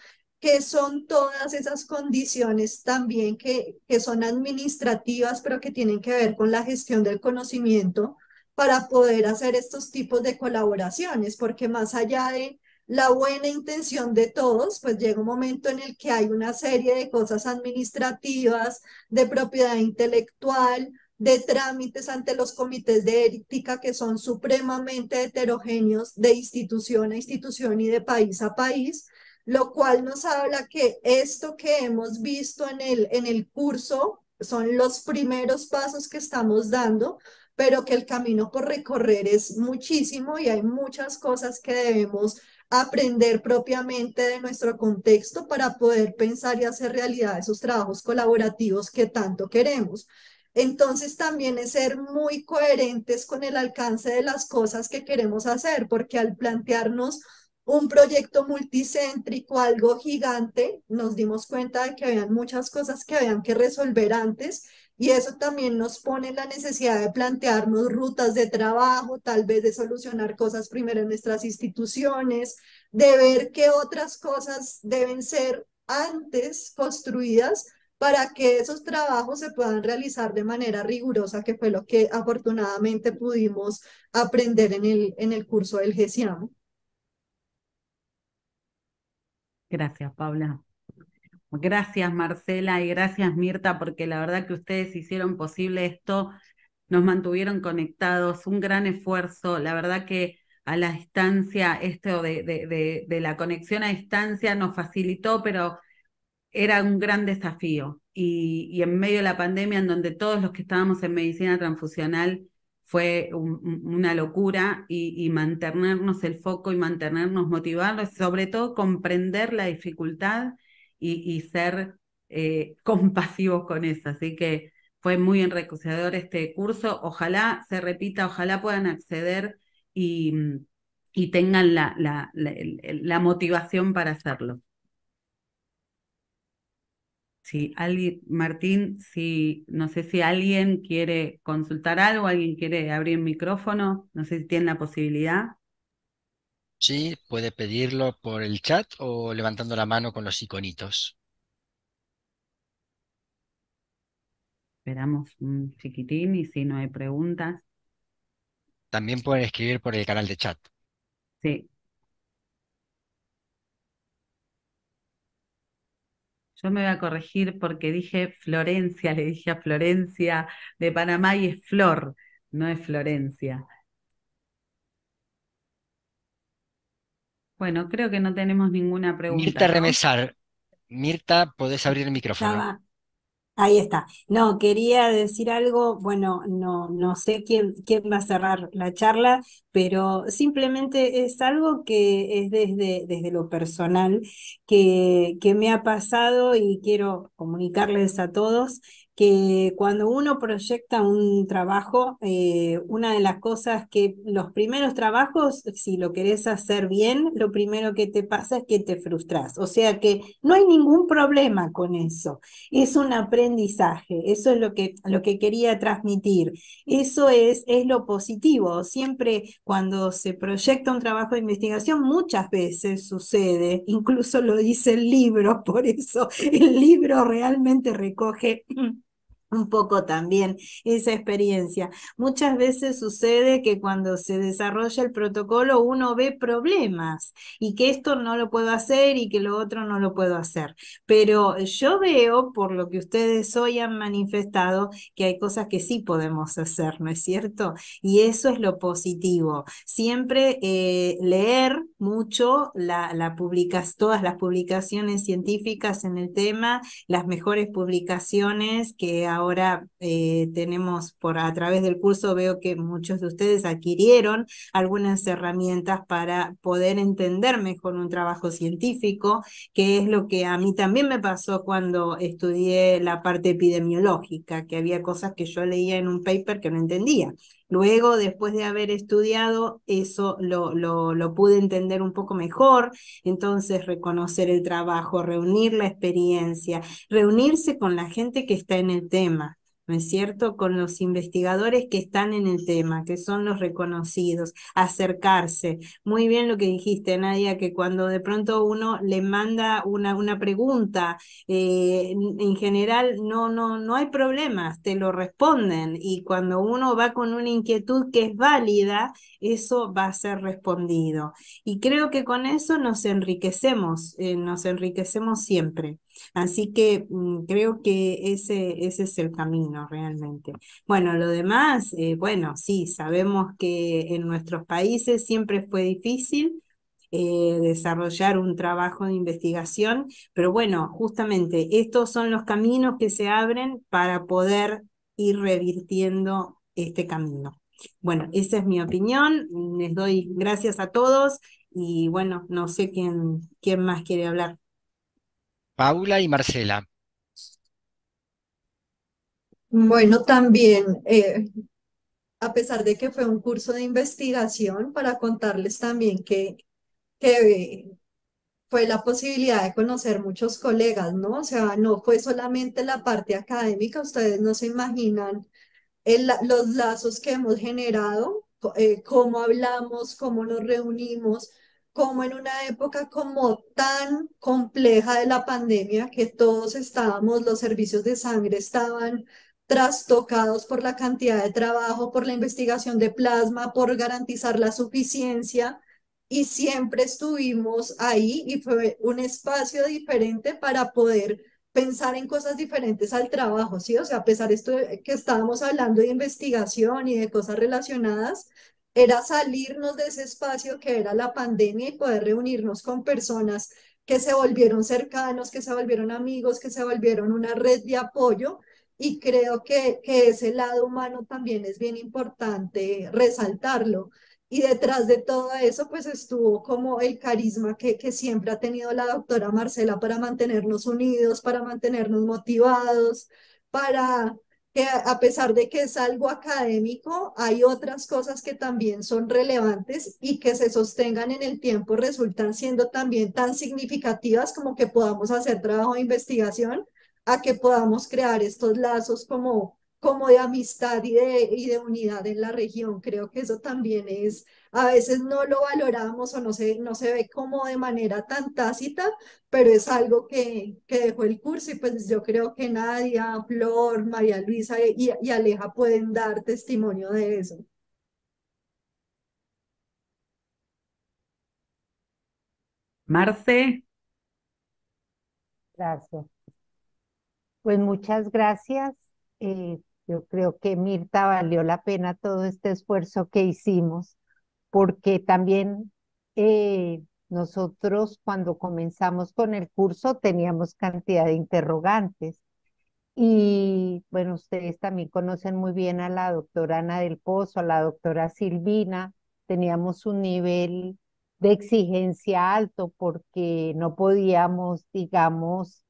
que son todas esas condiciones también que son administrativas, pero que tienen que ver con la gestión del conocimiento para poder hacer estos tipos de colaboraciones, porque más allá de la buena intención de todos, pues llega un momento en el que hay una serie de cosas administrativas, de propiedad intelectual, de trámites ante los comités de ética que son supremamente heterogéneos de institución a institución y de país a país, lo cual nos habla que esto que hemos visto en el curso son los primeros pasos que estamos dando, pero que el camino por recorrer es muchísimo y hay muchas cosas que debemos aprender propiamente de nuestro contexto para poder pensar y hacer realidad esos trabajos colaborativos que tanto queremos. Entonces también es ser muy coherentes con el alcance de las cosas que queremos hacer, porque al plantearnos un proyecto multicéntrico, algo gigante, nos dimos cuenta de que habían muchas cosas que habían que resolver antes y eso también nos pone en la necesidad de plantearnos rutas de trabajo, tal vez de solucionar cosas primero en nuestras instituciones, de ver qué otras cosas deben ser antes construidas para que esos trabajos se puedan realizar de manera rigurosa, que fue lo que afortunadamente pudimos aprender en el curso del GESIAM. Gracias, Paula. Gracias, Marcela, y gracias, Mirta, porque la verdad que ustedes hicieron posible esto, nos mantuvieron conectados, un gran esfuerzo. La verdad que a la distancia, esto de la conexión a distancia nos facilitó, pero era un gran desafío. Y en medio de la pandemia, en donde todos los que estábamos en medicina transfusional fue una locura, y mantenernos el foco y mantenernos motivados, sobre todo comprender la dificultad y ser compasivos con eso. Así que fue muy enriquecedor este curso. Ojalá se repita, ojalá puedan acceder y tengan la motivación para hacerlo. Si alguien, Martín, si, no sé si alguien quiere consultar algo, alguien quiere abrir micrófono, no sé si tienen la posibilidad. Sí, puede pedirlo por el chat o levantando la mano con los iconitos. Esperamos un chiquitín y si no hay preguntas. También pueden escribir por el canal de chat. Sí. Yo me voy a corregir porque dije Florencia, le dije a Florencia de Panamá y es Flor, no es Florencia. Bueno, creo que no tenemos ninguna pregunta, Mirta ¿no? Remesar. Mirta, podés abrir el micrófono. Estaba, ahí está. No, quería decir algo, bueno, no sé quién va a cerrar la charla, pero simplemente es algo que es desde lo personal que me ha pasado y quiero comunicarles a todos que cuando uno proyecta un trabajo, una de las cosas que los primeros trabajos, si lo querés hacer bien, lo primero que te pasa es que te frustras. O sea que no hay ningún problema con eso. Es un aprendizaje, eso es lo que quería transmitir. Eso es lo positivo. Siempre cuando se proyecta un trabajo de investigación, muchas veces sucede, incluso lo dice el libro, por eso el libro realmente recoge un poco también esa experiencia. Muchas veces sucede que cuando se desarrolla el protocolo uno ve problemas y que esto no lo puedo hacer y que lo otro no lo puedo hacer. Pero yo veo, por lo que ustedes hoy han manifestado, que hay cosas que sí podemos hacer, ¿no es cierto? Y eso es lo positivo. Siempre leer mucho todas las publicaciones científicas en el tema, las mejores publicaciones que ahora tenemos a través del curso. Veo que muchos de ustedes adquirieron algunas herramientas para poder entender mejor un trabajo científico, que es lo que a mí también me pasó cuando estudié la parte epidemiológica, que había cosas que yo leía en un paper que no entendía. Luego, después de haber estudiado, eso lo pude entender un poco mejor. Entonces, reconocer el trabajo, reunir la experiencia, reunirse con la gente que está en el tema, ¿no es cierto? Con los investigadores que están en el tema, que son los reconocidos, acercarse. Muy bien lo que dijiste, Nadia, que cuando de pronto uno le manda una pregunta, en general no hay problemas, te lo responden, y cuando uno va con una inquietud que es válida, eso va a ser respondido. Y creo que con eso nos enriquecemos siempre. Así que creo que ese es el camino realmente. Bueno, lo demás, bueno, sí, sabemos que en nuestros países siempre fue difícil desarrollar un trabajo de investigación, pero bueno, justamente estos son los caminos que se abren para poder ir revirtiendo este camino. Bueno, esa es mi opinión. Les doy gracias a todos y bueno, no sé quién más quiere hablar. Paula y Marcela. Bueno, también, a pesar de que fue un curso de investigación, para contarles también que fue la posibilidad de conocer muchos colegas, ¿no? O sea, no fue solamente la parte académica, ustedes no se imaginan los lazos que hemos generado, cómo hablamos, cómo nos reunimos, cómo en una época como tan compleja de la pandemia, que todos estábamos, los servicios de sangre estaban trastocados por la cantidad de trabajo, por la investigación de plasma, por garantizar la suficiencia. Y siempre estuvimos ahí y fue un espacio diferente para poder pensar en cosas diferentes al trabajo, ¿sí? O sea, a pesar de esto que estábamos hablando de investigación y de cosas relacionadas, era salirnos de ese espacio que era la pandemia y poder reunirnos con personas que se volvieron cercanos, que se volvieron amigos, que se volvieron una red de apoyo. Y creo que ese lado humano también es bien importante resaltarlo. Y detrás de todo eso, pues estuvo como el carisma que siempre ha tenido la doctora Marcela para mantenernos unidos, para mantenernos motivados, para que a pesar de que es algo académico, hay otras cosas que también son relevantes y que se sostengan en el tiempo, resultan siendo también tan significativas como que podamos hacer trabajo de investigación, a que podamos crear estos lazos como de amistad y de unidad en la región. Creo que eso también es, a veces no lo valoramos o no se ve como de manera tan tácita, pero es algo que dejó el curso y pues yo creo que Nadia, Flor, María Luisa y Aleja pueden dar testimonio de eso. Marce. Gracias. Pues muchas gracias. Yo creo que Mirta valió la pena todo este esfuerzo que hicimos, porque también nosotros cuando comenzamos con el curso teníamos cantidad de interrogantes. Y bueno, ustedes también conocen muy bien a la doctora Ana del Pozo, a la doctora Silvina. Teníamos un nivel de exigencia alto porque no podíamos, digamos,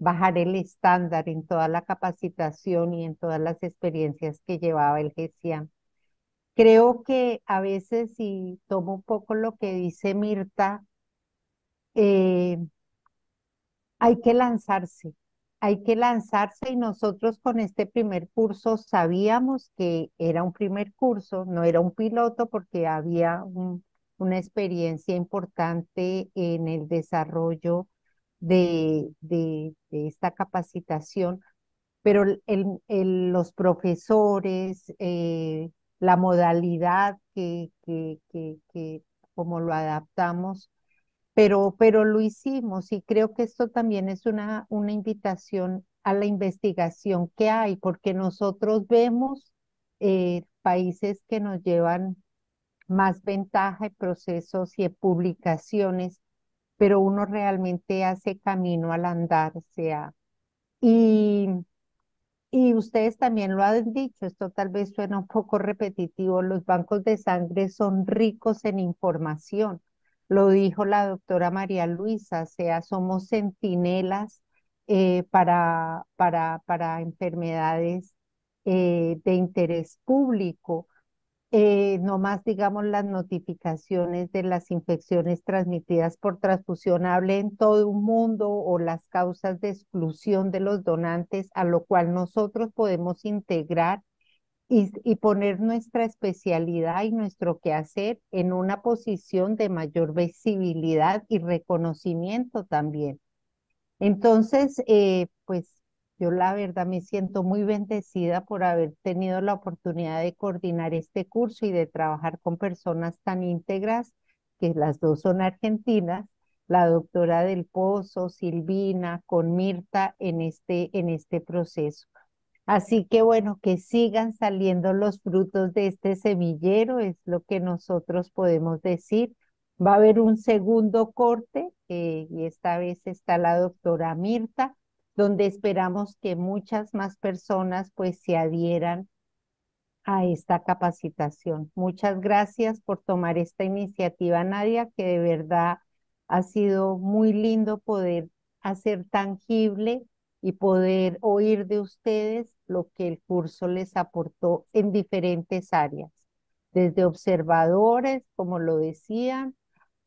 bajar el estándar en toda la capacitación y en todas las experiencias que llevaba el GESIAM. Creo que a veces, y tomo un poco lo que dice Mirta, eh, hay que lanzarse y nosotros con este primer curso sabíamos que era un primer curso, no era un piloto porque había una experiencia importante en el desarrollo de esta capacitación, pero los profesores, la modalidad como lo adaptamos, pero lo hicimos y creo que esto también es una invitación a la investigación que hay, porque nosotros vemos países que nos llevan más ventaja en procesos y en publicaciones, pero uno realmente hace camino al andar, o sea, y, y ustedes también lo han dicho, esto tal vez suena un poco repetitivo, los bancos de sangre son ricos en información. Lo dijo la doctora María Luisa, o sea, somos centinelas para enfermedades de interés público. No más, digamos, las notificaciones de las infecciones transmitidas por transfusión, hable en todo un mundo o las causas de exclusión de los donantes, a lo cual nosotros podemos integrar y poner nuestra especialidad y nuestro quehacer en una posición de mayor visibilidad y reconocimiento también. Entonces, pues yo la verdad me siento muy bendecida por haber tenido la oportunidad de coordinar este curso y de trabajar con personas tan íntegras, que las dos son argentinas, la doctora Del Pozo, Silvina, con Mirta en este proceso. Así que bueno, que sigan saliendo los frutos de este semillero, es lo que nosotros podemos decir. Va a haber un segundo corte y esta vez está la doctora Mirta, donde esperamos que muchas más personas pues se adhieran a esta capacitación. Muchas gracias por tomar esta iniciativa, Nadia, que de verdad ha sido muy lindo poder hacer tangible y poder oír de ustedes lo que el curso les aportó en diferentes áreas, desde observadores, como lo decían,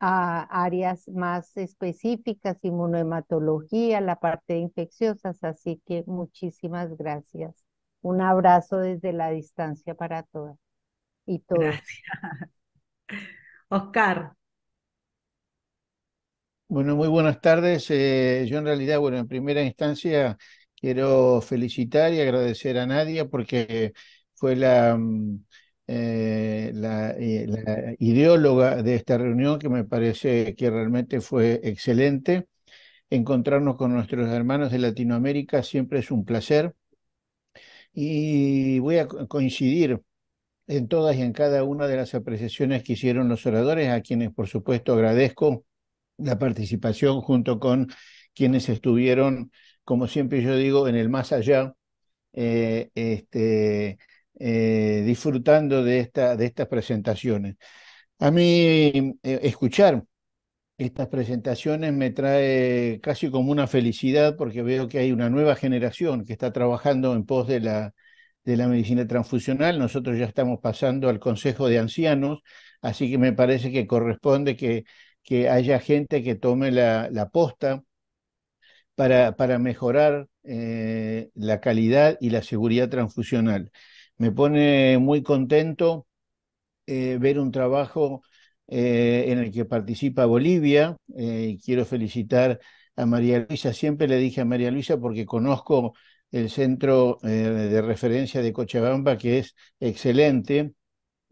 a áreas más específicas, inmunohematología, la parte de infecciosas. Así que muchísimas gracias. Un abrazo desde la distancia para todas y todos. Gracias. Oscar. Bueno, muy buenas tardes. Yo en realidad, bueno, en primera instancia quiero felicitar y agradecer a Nadia porque fue la ideóloga de esta reunión, que me parece que realmente fue excelente. Encontrarnos con nuestros hermanos de Latinoamérica siempre es un placer y voy a coincidir en todas y en cada una de las apreciaciones que hicieron los oradores, a quienes por supuesto agradezco la participación junto con quienes estuvieron, como siempre yo digo, en el más allá, eh, este, disfrutando de estas presentaciones. A mí escuchar estas presentaciones me trae casi como una felicidad, porque veo que hay una nueva generación que está trabajando en pos de la medicina transfusional. Nosotros ya estamos pasando al Consejo de Ancianos, así que me parece que corresponde que haya gente que tome la posta para mejorar la calidad y la seguridad transfusional. Me pone muy contento ver un trabajo en el que participa Bolivia. Y quiero felicitar a María Luisa. Siempre le dije a María Luisa, porque conozco el centro de referencia de Cochabamba, que es excelente.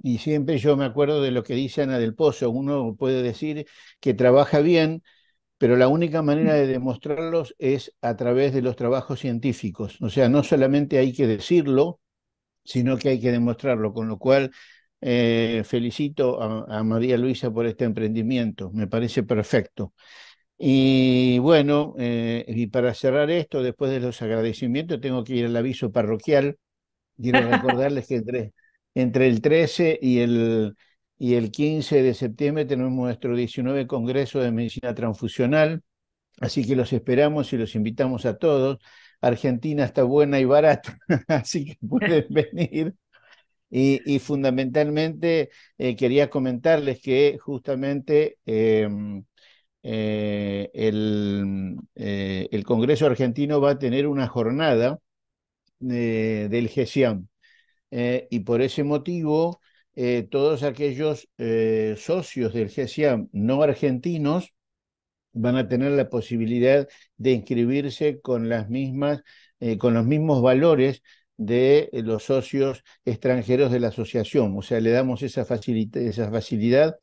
Y siempre yo me acuerdo de lo que dice Ana del Pozo: uno puede decir que trabaja bien, pero la única manera de demostrarlos es a través de los trabajos científicos. O sea, no solamente hay que decirlo, sino que hay que demostrarlo, con lo cual felicito a María Luisa por este emprendimiento, me parece perfecto. Y bueno, y para cerrar esto, después de los agradecimientos, tengo que ir al aviso parroquial. Quiero recordarles que entre el 13 y el 15 de septiembre tenemos nuestro 19 Congreso de Medicina Transfusional, así que los esperamos y los invitamos a todos. Argentina está buena y barata, así que pueden venir. Y fundamentalmente quería comentarles que justamente el Congreso argentino va a tener una jornada del GESIAM, y por ese motivo todos aquellos socios del GESIAM no argentinos van a tener la posibilidad de inscribirse con con los mismos valores de los socios extranjeros de la asociación. O sea, le damos esa facilidad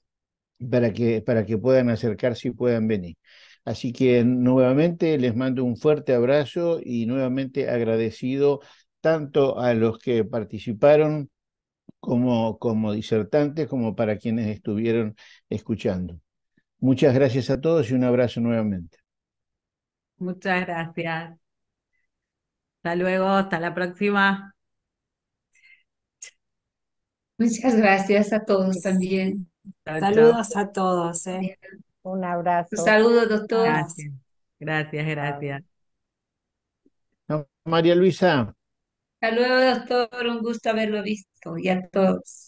para que puedan acercarse y puedan venir. Así que nuevamente les mando un fuerte abrazo y nuevamente agradecido tanto a los que participaron como disertantes, como para quienes estuvieron escuchando. Muchas gracias a todos y un abrazo nuevamente. Muchas gracias. Hasta luego, hasta la próxima. Muchas gracias a todos también. Chao, chao. Saludos a todos. Un Un abrazo. saludo, doctor. Gracias, gracias, gracias. María Luisa. Hasta luego, doctor. Un gusto haberlo visto y a todos.